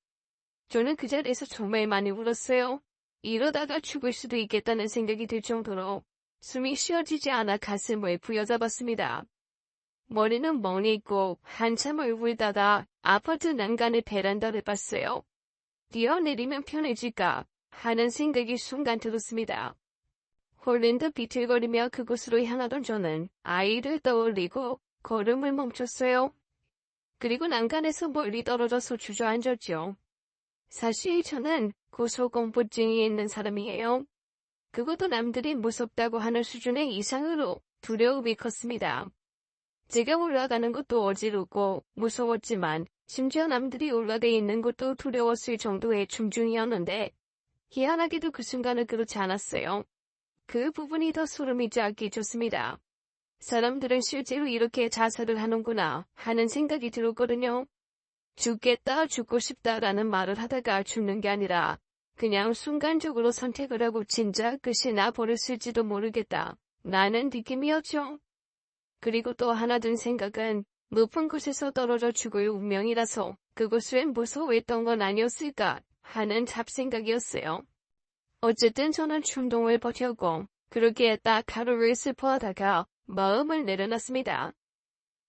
저는 그 자리에서 정말 많이 울었어요. 이러다가 죽을 수도 있겠다는 생각이 들 정도로 숨이 쉬어지지 않아 가슴을 부여잡았습니다. 머리는 멍이 있고 한참을 울다가 아파트 난간의 베란다를 봤어요. 뛰어내리면 편해질까 하는 생각이 순간 들었습니다. 홀린 듯 비틀거리며 그곳으로 향하던 저는 아이를 떠올리고 걸음을 멈췄어요. 그리고 난간에서 멀리 떨어져서 주저앉았죠. 사실 저는 고소공포증이 있는 사람이에요. 그것도 남들이 무섭다고 하는 수준의 이상으로 두려움이 컸습니다. 제가 올라가는 것도 어지럽고 무서웠지만 심지어 남들이 올라가 있는 것도 두려웠을 정도의 중증이었는데 희한하게도 그 순간은 그렇지 않았어요. 그 부분이 더 소름이 쫙 끼쳤습니다. 사람들은 실제로 이렇게 자살을 하는구나 하는 생각이 들었거든요. 죽겠다, 죽고 싶다라는 말을 하다가 죽는 게 아니라 그냥 순간적으로 선택을 하고 진짜 끝이 나버렸을지도 모르겠다. 라는 느낌이었죠. 그리고 또 하나 든 생각은 높은 곳에서 떨어져 죽을 운명이라서 그곳을 무서워했던 건 아니었을까 하는 잡생각이었어요. 어쨌든 저는 충동을 버텼고 그렇게 딱 하루를 슬퍼하다가 마음을 내려놨습니다.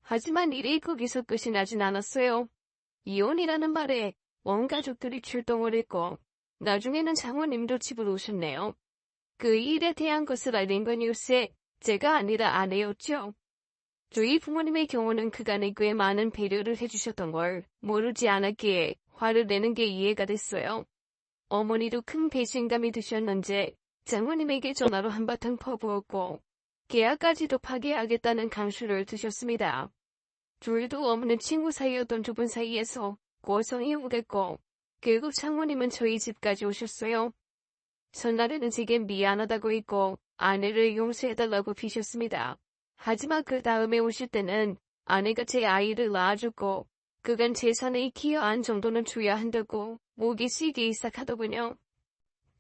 하지만 일이 거기서 끝이 나진 않았어요. 이혼이라는 말에 온 가족들이 출동을 했고 나중에는 장모님도 집으로 오셨네요. 그 일에 대한 것을 알린 건 뉴스에 제가 아니라 아내였죠. 저희 부모님의 경우는 그간에 꽤 많은 배려를 해주셨던 걸 모르지 않았기에 화를 내는 게 이해가 됐어요. 어머니도 큰 배신감이 드셨는지 장모님에게 전화로 한바탕 퍼부었고 계약까지도 파기하겠다는 강수를 드셨습니다. 둘도 없는 친구 사이였던 두 분 사이에서 고성이 오겠고 결국 장모님은 저희 집까지 오셨어요. 전날에는 제게 미안하다고 했고 아내를 용서해달라고 비셨습니다. 하지만 그 다음에 오실 때는 아내가 제 아이를 낳아줬고 그간 재산의 기여한 정도는 줘야 한다고 목이 쓰이기 시작하더군요.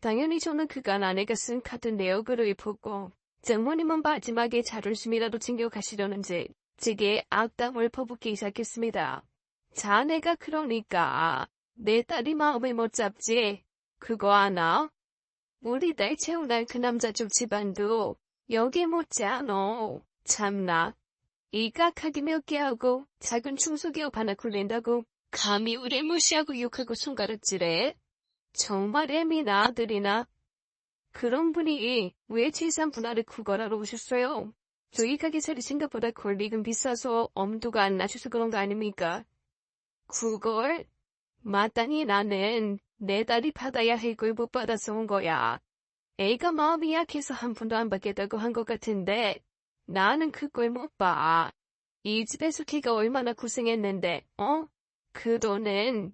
당연히 저는 그간 아내가 쓴 카드 내역을 읊었고 장모님은 마지막에 자존심이라도 챙겨가시려는지 제게 악담을 퍼붓기 시작했습니다. 자네가 그러니까 내 딸이 마음을 못 잡지. 그거 아나? 우리 딸 채우날 그 남자쪽 집안도 여기 못지않어. 참나. 이깍하기 몇 개 하고 작은 충소기업 하나 굴린다고 감히 우릴 무시하고 욕하고 손가락질해? 정말 애미나 아들이나? 그런 분이 왜 재산 분할을 구걸하러 오셨어요? 저희 가게살이 생각보다 권리금 비싸서 엄두가 안 나셔서 그런 거 아닙니까? 구걸? 마땅히 나는 내 딸이 받아야 할 걸 못 받아서 온 거야. 애가 마음이 약해서 한 푼도 안 받겠다고 한 것 같은데 나는 그걸 못 봐. 이 집에서 걔가 얼마나 고생했는데, 그 돈은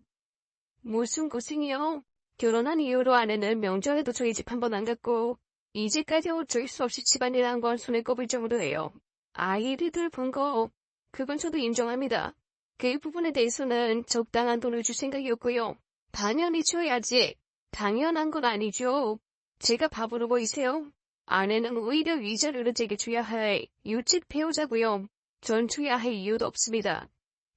무슨 고생이요? 결혼한 이후로 아내는 명절에도 저희 집 한 번 안 갔고 이제까지 어쩔 수 없이 집안이란 건 손에 꼽을 정도예요. 아이를 돌본 거, 그건 저도 인정합니다. 그 부분에 대해서는 적당한 돈을 줄 생각이었고요. 당연히 줘야지. 당연한 건 아니죠. 제가 바보로 보이세요? 아내는 오히려 위자료를 제게 줘야 할 유책 배우자고요. 전 줘야 할 이유도 없습니다.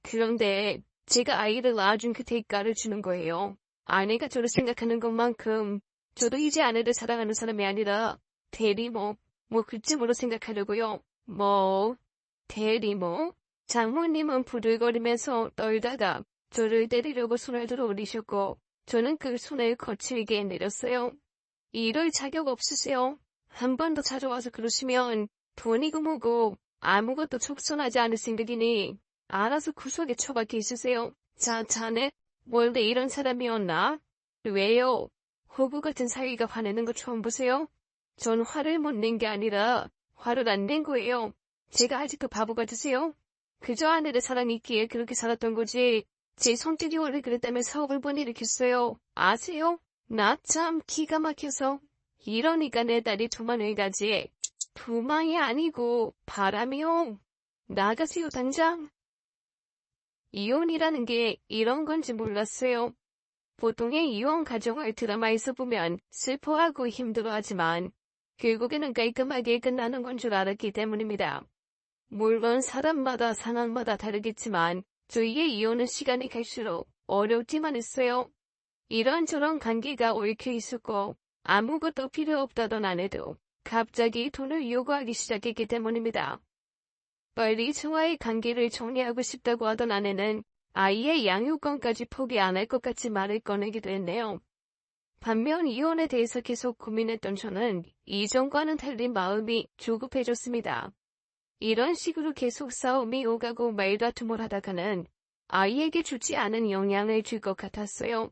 그런데 제가 아이를 낳아준 그 대가를 주는 거예요. 아내가 저를 생각하는 것만큼 저도 이제 아내를 사랑하는 사람이 아니라 대리모, 그쯤으로 생각하려고요. 대리모? 장모님은 부들거리면서 떨다가 저를 때리려고 손을 들어 올리셨고 저는 그 손을 거칠게 내렸어요. 이럴 자격 없으세요. 한 번 더 찾아와서 그러시면 돈이고 뭐고 아무것도 촉선하지 않을 생각이니 알아서 구석에 처박혀 있으세요. 자네 원래 이런 사람이었나? 왜요? 호구 같은 사위가 화내는 거 처음 보세요? 전 화를 못 낸 게 아니라 화를 안 낸 거예요. 제가 아직도 바보 같으세요? 그저 아내를 사랑했기에 그렇게 살았던 거지. 제 성격이 원래 그랬다면 사업을 못 일으켰어요. 아세요? 나 참 기가 막혀서. 이러니까 내 딸이 두만을 가지. 두만이 아니고 바람이요. 나가세요 당장. 이혼이라는 게 이런 건지 몰랐어요. 보통의 이혼 가정을 드라마에서 보면 슬퍼하고 힘들어하지만 결국에는 깔끔하게 끝나는 건 줄 알았기 때문입니다. 물론 사람마다 상황마다 다르겠지만 저희의 이혼은 시간이 갈수록 어렵지만 했어요. 이런저런 관계가 얽혀 있었고 아무것도 필요 없다던 아내도 갑자기 돈을 요구하기 시작했기 때문입니다. 빨리 저와의 관계를 정리하고 싶다고 하던 아내는 아이의 양육권까지 포기 안 할 것 같이 말을 꺼내기도 했네요. 반면 이혼에 대해서 계속 고민했던 저는 이전과는 달리 마음이 조급해졌습니다. 이런 식으로 계속 싸움이 오가고 말다툼을 하다가는 아이에게 주지 않은 영향을 줄 것 같았어요.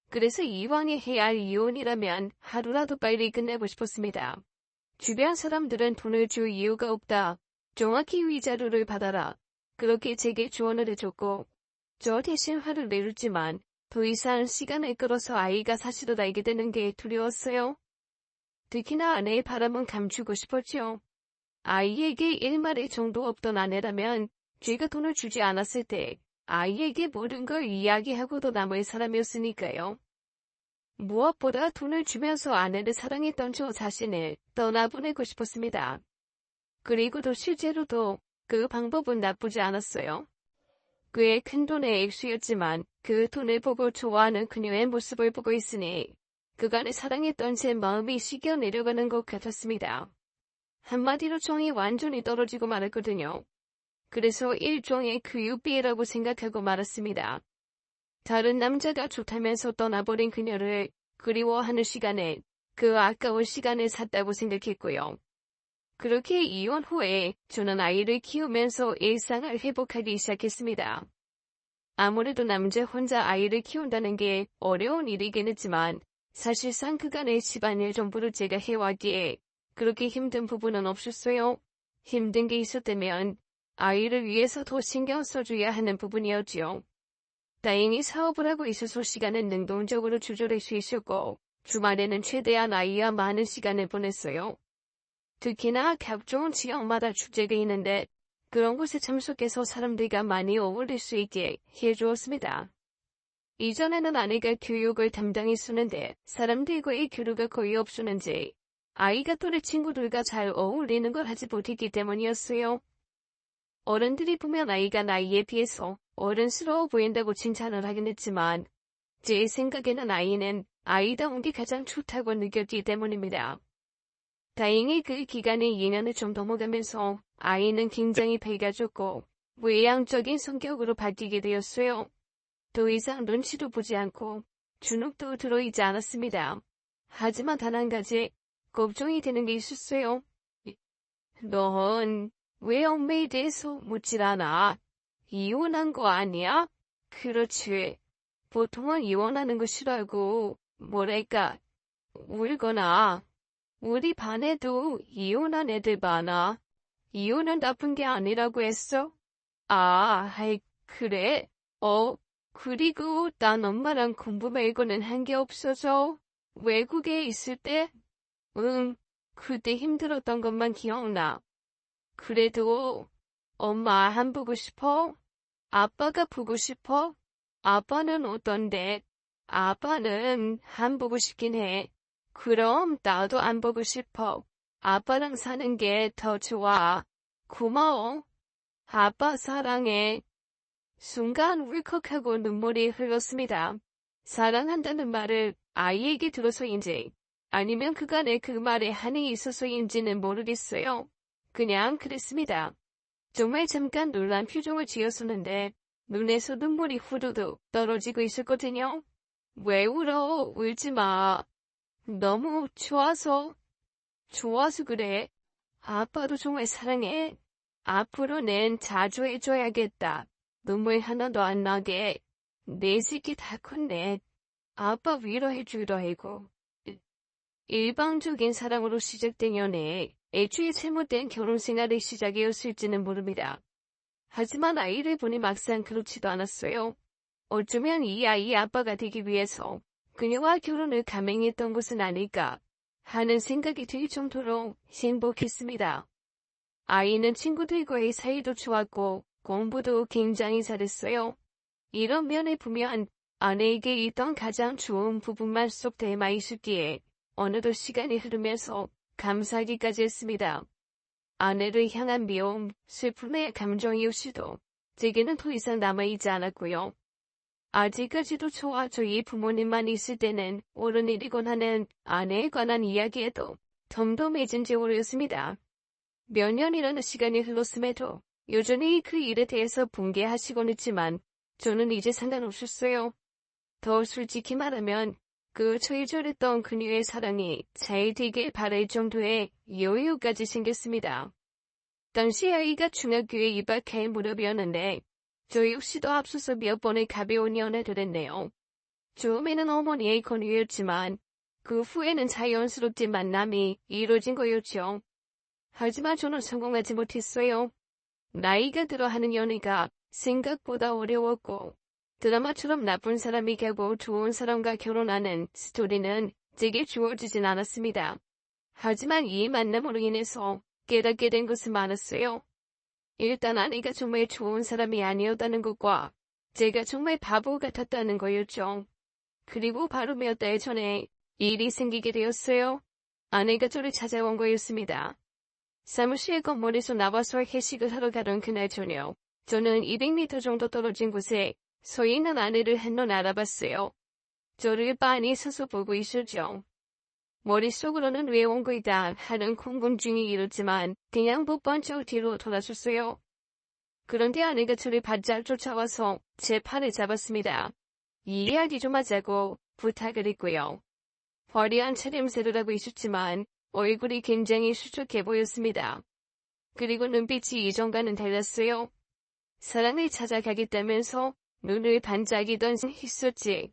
그래서 이왕에 해야 할 이혼이라면 하루라도 빨리 끝내고 싶었습니다. 주변 사람들은 돈을 줄 이유가 없다. 정확히 위자료를 받아라. 그렇게 제게 조언을 해줬고 저 대신 화를 내렸지만 더 이상 시간을 끌어서 아이가 사실을 알게 되는 게 두려웠어요. 특히나 아내의 바람은 감추고 싶었죠. 아이에게 일말의 정도 없던 아내라면 제가 돈을 주지 않았을 때 아이에게 모든 걸 이야기하고도 남을 사람이었으니까요. 무엇보다 돈을 주면서 아내를 사랑했던 저 자신을 떠나보내고 싶었습니다. 그리고도 실제로도 그 방법은 나쁘지 않았어요. 꽤 큰 돈의 액수였지만 그 돈을 보고 좋아하는 그녀의 모습을 보고 있으니 그간의 사랑했던 제 마음이 식어 내려가는 것 같았습니다. 한마디로 정이 완전히 떨어지고 말았거든요. 그래서 일종의 교육비라고 생각하고 말았습니다. 다른 남자가 좋다면서 떠나버린 그녀를 그리워하는 시간에 그 아까운 시간을 샀다고 생각했고요. 그렇게 이혼 후에 저는 아이를 키우면서 일상을 회복하기 시작했습니다. 아무래도 남자 혼자 아이를 키운다는 게 어려운 일이긴 했지만 사실상 그간의 집안일 전부를 제가 해왔기에 그렇게 힘든 부분은 없었어요. 힘든 게 있었다면 아이를 위해서 더 신경 써줘야 하는 부분이었지요. 다행히 사업을 하고 있어서 시간은 능동적으로 조절할 수 있었고 주말에는 최대한 아이와 많은 시간을 보냈어요. 특히나 각종 지역마다 축제가 있는데 그런 곳에 참석해서 사람들과 많이 어울릴 수 있게 해주었습니다. 이전에는 아내가 교육을 담당했었는데 사람들과의 교류가 거의 없었는지 아이가 또래 친구들과 잘 어울리는 걸 하지 못했기 때문이었어요. 어른들이 보면 아이가 나이에 비해서 어른스러워 보인다고 칭찬을 하긴 했지만 제 생각에는 아이는 아이다운 게 가장 좋다고 느꼈기 때문입니다. 다행히 그 기간이 2년을 좀 넘어가면서 아이는 굉장히 밝아졌고 외향적인 성격으로 바뀌게 되었어요. 더 이상 눈치도 보지 않고 주눅도 들어있지 않았습니다. 하지만 단 한 가지 걱정이 되는 게 있었어요. 넌 왜 엄마에 대해서 묻질 않아? 이혼한 거 아니야? 그렇지. 보통은 이혼하는 거 싫어하고 뭐랄까 울거나 우리 반에도 이혼한 애들 많아. 이혼은 나쁜 게 아니라고 했어? 그래? 그리고 난 엄마랑 공부 말고는 한 게 없어서 외국에 있을 때? 그때 힘들었던 것만 기억나. 그래도 엄마 안 보고 싶어? 아빠가 보고 싶어? 아빠는 어떤데? 아빠는 안 보고 싶긴 해. 그럼 나도 안 보고 싶어. 아빠랑 사는 게 더 좋아. 고마워. 아빠 사랑해. 순간 울컥하고 눈물이 흘렀습니다. 사랑한다는 말을 아이에게 들어서인지 아니면 그간의 그 말에 한이 있어서인지는 모르겠어요. 그냥 그랬습니다. 정말 잠깐 놀란 표정을 지었었는데 눈에서 눈물이 후두둑 떨어지고 있었거든요. 왜 울어? 울지 마. 너무 좋아서 그래. 아빠도 정말 사랑해. 앞으로는 자주 해줘야겠다. 눈물 하나도 안 나게. 내 새끼 다 컸네. 아빠 위로해주더라고. 일방적인 사랑으로 시작된 연애, 애초에 잘못된 결혼 생활의 시작이었을지는 모릅니다. 하지만 아이를 보니 막상 그렇지도 않았어요. 어쩌면 이 아이의 아빠가 되기 위해서 그녀와 결혼을 감행했던 것은 아닐까 하는 생각이 들 정도로 행복했습니다. 아이는 친구들과의 사이도 좋았고 공부도 굉장히 잘했어요. 이런 면을 보면 아내에게 있던 가장 좋은 부분만 쏙 닮아 있었기에 어느덧 시간이 흐르면서 감사하기까지 했습니다. 아내를 향한 미움, 슬픔의 감정이었어도 제게는 더 이상 남아있지 않았고요. 아직까지도 저와 저희 부모님만 있을 때는 옳은 일이곤 하는 아내에 관한 이야기에도 덤덤해진 지 오래였습니다. 몇 년이라는 시간이 흘렀음에도 여전히 그 일에 대해서 분개하시곤 했지만 저는 이제 상관없었어요. 더 솔직히 말하면 그 처절했던 그녀의 사랑이 잘 되길 바랄 정도의 여유까지 생겼습니다. 당시 아이가 중학교에 입학할 무렵이었는데 저 역시도 앞서서 몇 번의 가벼운 연애를 했네요. 처음에는 어머니의 권유였지만 그 후에는 자연스럽게 만남이 이루어진 거였죠. 하지만 저는 성공하지 못했어요. 나이가 들어 하는 연애가 생각보다 어려웠고 드라마처럼 나쁜 사람이 되고 좋은 사람과 결혼하는 스토리는 제게 주어지진 않았습니다. 하지만 이 만남으로 인해서 깨닫게 된 것은 많았어요. 일단 아내가 정말 좋은 사람이 아니었다는 것과 제가 정말 바보 같았다는 거였죠. 그리고 바로 몇 달 전에 일이 생기게 되었어요. 아내가 저를 찾아온 거였습니다. 사무실 건물에서 나와서 회식을 하러 가던 그날 저녁, 저는 200m 정도 떨어진 곳에 서 있는 아내를 한눈 알아봤어요. 저를 빤히 서서 보고 있었죠. 머릿속으로는 왜 온 거이다 하는 궁금증이 일었지만 그냥 못 본 척 뒤로 돌아섰어요. 그런데 아내가 저를 바짝 쫓아와서 제 팔을 잡았습니다. 이야기 좀 하자고 부탁을 했고요. 화려한 차림새를 하고 있었지만 얼굴이 굉장히 수척해 보였습니다. 그리고 눈빛이 이전과는 달랐어요. 사랑을 찾아가겠다면서 눈을 반짝이던 했었지.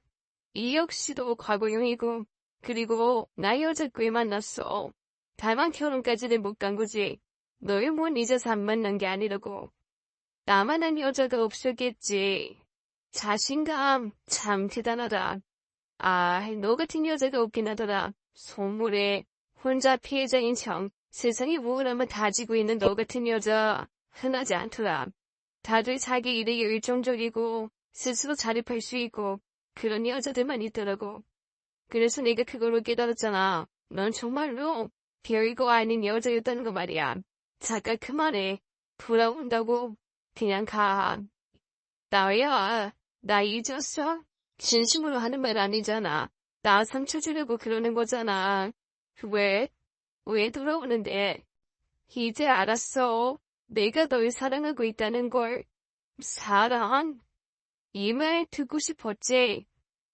이 역시도 과거형이고 그리고 나 여자 꽤 만났어. 다만 결혼까지는 못 간 거지. 널 못 잊어서 안 만난 게 아니라고. 나만한 여자가 없었겠지. 자신감 참 대단하다. 아, 너 같은 여자가 없긴 하더라. 소문에 혼자 피해자인 척 세상이 우울함을 다지고 있는 너 같은 여자 흔하지 않더라. 다들 자기 일에 열정적이고 스스로 자립할 수 있고 그런 여자들만 있더라고. 그래서 내가 그걸로 깨달았잖아. 넌 정말로 별거 아닌 여자였다는 거 말이야. 잠깐 그만해. 돌아온다고. 그냥 가. 나야, 나 잊었어? 진심으로 하는 말 아니잖아. 나 상처 주려고 그러는 거잖아. 왜 돌아오는데? 이제 알았어. 내가 널 사랑하고 있다는 걸. 사랑? 이 말 듣고 싶었지.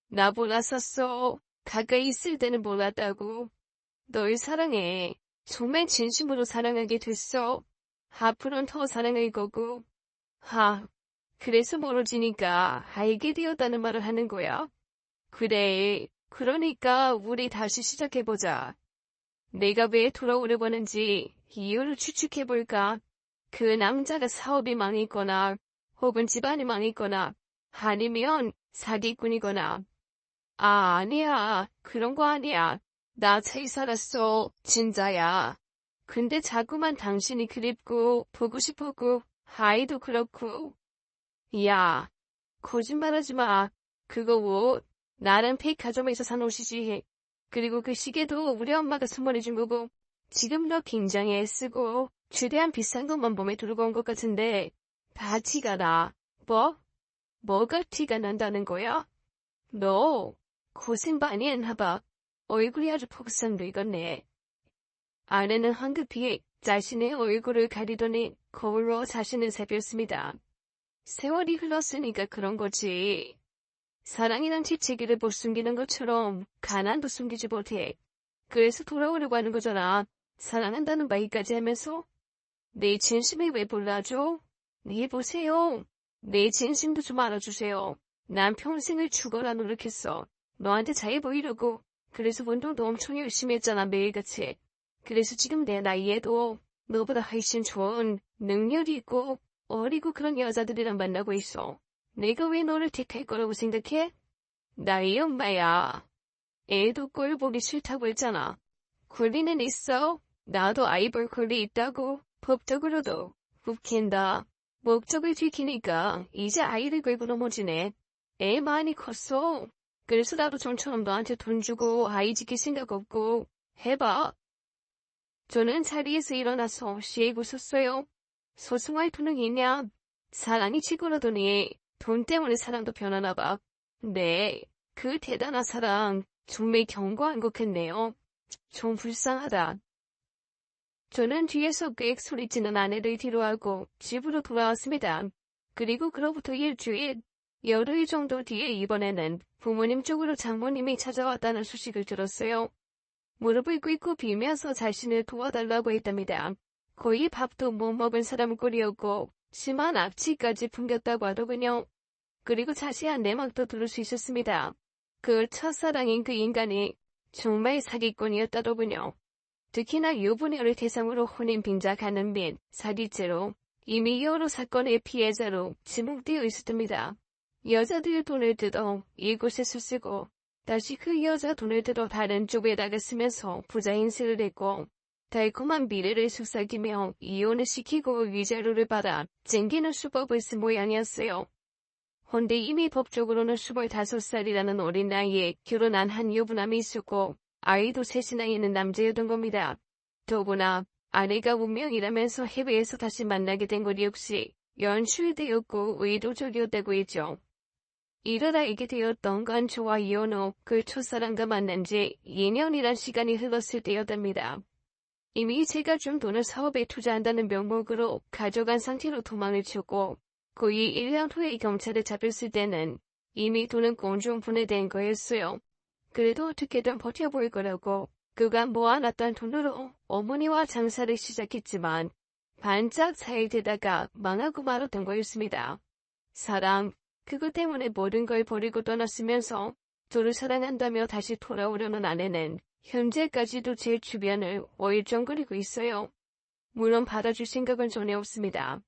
나 몰랐었어. 가까이 있을 때는 몰랐다고. 널 사랑해. 정말 진심으로 사랑하게 됐어. 앞으로는 더 사랑할 거고. 그래서 멀어지니까 알게 되었다는 말을 하는 거야. 그래. 그러니까 우리 다시 시작해보자. 내가 왜 돌아오려고 하는지 이유를 추측해볼까? 그 남자가 사업이 망했거나 혹은 집안이 망했거나 아니면 사기꾼이거나. 아니야. 그런 거 아니야. 나 잘 살았어. 진짜야. 근데 자꾸만 당신이 그립고 보고 싶었고 아이도 그렇고. 야, 거짓말하지 마. 그거 옷 나랑 백화점에서 산 옷이지. 그리고 그 시계도 우리 엄마가 선물해준 거고. 지금 너 굉장히 애쓰고 최대한 비싼 것만 몸에 두르고 온 것 같은데 다 티가 나. 뭐? 뭐가 티가 난다는 거야? 너 고생 많이 했나 봐. 얼굴이 아주 폭삭도 익었네. 아내는 황급히 자신의 얼굴을 가리더니 거울로 자신을 살폈습니다. 세월이 흘렀으니까 그런 거지. 사랑이란 지치기를 못 숨기는 것처럼 가난도 숨기지 못해. 그래서 돌아오려고 하는 거잖아. 사랑한다는 말까지 하면서. 내 진심을 왜 몰라줘? 네 보세요. 내 진심도 좀 알아주세요. 난 평생을 죽어라 노력했어. 너한테 잘 보이려고. 그래서 운동도 엄청 열심히 했잖아 매일같이. 그래서 지금 내 나이에도 너보다 훨씬 좋은 능력이 있고 어리고 그런 여자들이랑 만나고 있어. 내가 왜 너를 택할 거라고 생각해? 나의 엄마야. 애도 꼴 보기 싫다고 했잖아. 권리는 있어. 나도 아이 볼 권리 있다고. 법적으로도. 웃긴다. 목적을 지키니까 이제 아이를 끌고 넘어지네. 애 많이 컸어. 그래서 나도 좀처럼 너한테 돈 주고 아이 지킬 생각 없고. 해봐. 저는 자리에서 일어나서 시익 웃었어요. 소송할 돈은 있냐? 사랑이 치고라더니 돈 때문에 사랑도 변하나 봐. 네, 그 대단한 사랑 정말 경고한곡했네요. 좀 불쌍하다. 저는 뒤에서 꽥 소리치는 아내를 뒤로하고 집으로 돌아왔습니다. 그리고 그로부터 일주일, 열흘 정도 뒤에 이번에는 부모님 쪽으로 장모님이 찾아왔다는 소식을 들었어요. 무릎을 꿇고 빌면서 자신을 도와달라고 했답니다. 거의 밥도 못 먹은 사람 꼴이었고 심한 악취까지 풍겼다고 하더군요. 그리고 자세한 내막도 들을 수 있었습니다. 그 첫사랑인 그 인간이 정말 사기꾼이었다더군요. 특히나 유부녀를 대상으로 혼인 빈작하는 및 사기죄로 이미 여러 사건의 피해자로 지목되어 있었답니다. 여자들의 돈을 뜯어 이곳에서 쓰고 다시 그 여자 돈을 뜯어 다른 쪽에다가 쓰면서 부자 행세를 했고 달콤한 미래를 속삭이며 이혼을 시키고 위자료를 받아 쟁기는 수법을 쓴 모양이었어요. 헌데 이미 법적으로는 25살이라는 어린 나이에 결혼한 한 유부남이 있었고 아이도 셋이나 있는 남자였던 겁니다. 더구나 아내가 운명이라면서 해외에서 다시 만나게 된 것 역시 연출되었고 의도적이었다고 했죠. 이를 알게 되었던 건 저와 이혼 후 그 첫사랑과 만난 지 2년이란 시간이 흘렀을 때였답니다. 이미 제가 준 돈을 사업에 투자한다는 명목으로 가져간 상태로 도망을 쳤고 거의 1년 후에 경찰에 잡혔을 때는 이미 돈은 공중 분해된 거였어요. 그래도 어떻게든 버텨볼 거라고 그간 모아놨던 돈으로 어머니와 장사를 시작했지만 반짝 잘 되다가 망하고 말았던 거였습니다. 사랑, 그것 때문에 모든 걸 버리고 떠났으면서 저를 사랑한다며 다시 돌아오려는 아내는 현재까지도 제 주변을 어일쩡거리고 있어요. 물론 받아줄 생각은 전혀 없습니다.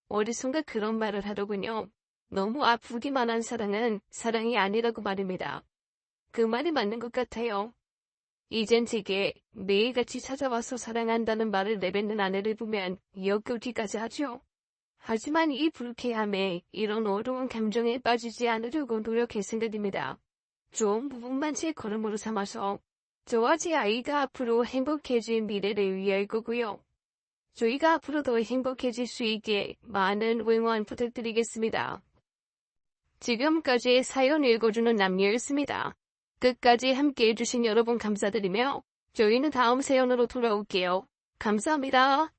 어디선가 그런 말을 하더군요. 너무 아프기만 한 사랑은 사랑이 아니라고 말입니다. 그 말이 맞는 것 같아요. 이젠 제게 매일같이 찾아와서 사랑한다는 말을 내뱉는 아내를 보면 역겨우기까지 하죠. 하지만 이 불쾌함에 이런 어려운 감정에 빠지지 않으려고 노력할 생각입니다. 좋은 부분만 제 걸음으로 삼아서 저와 제 아이가 앞으로 행복해질 미래를 위할 거고요. 저희가 앞으로 더 행복해질 수 있게 많은 응원 부탁드리겠습니다. 지금까지 사연 읽어주는 남녀였습니다. 끝까지 함께해 주신 여러분 감사드리며 저희는 다음 사연으로 돌아올게요. 감사합니다.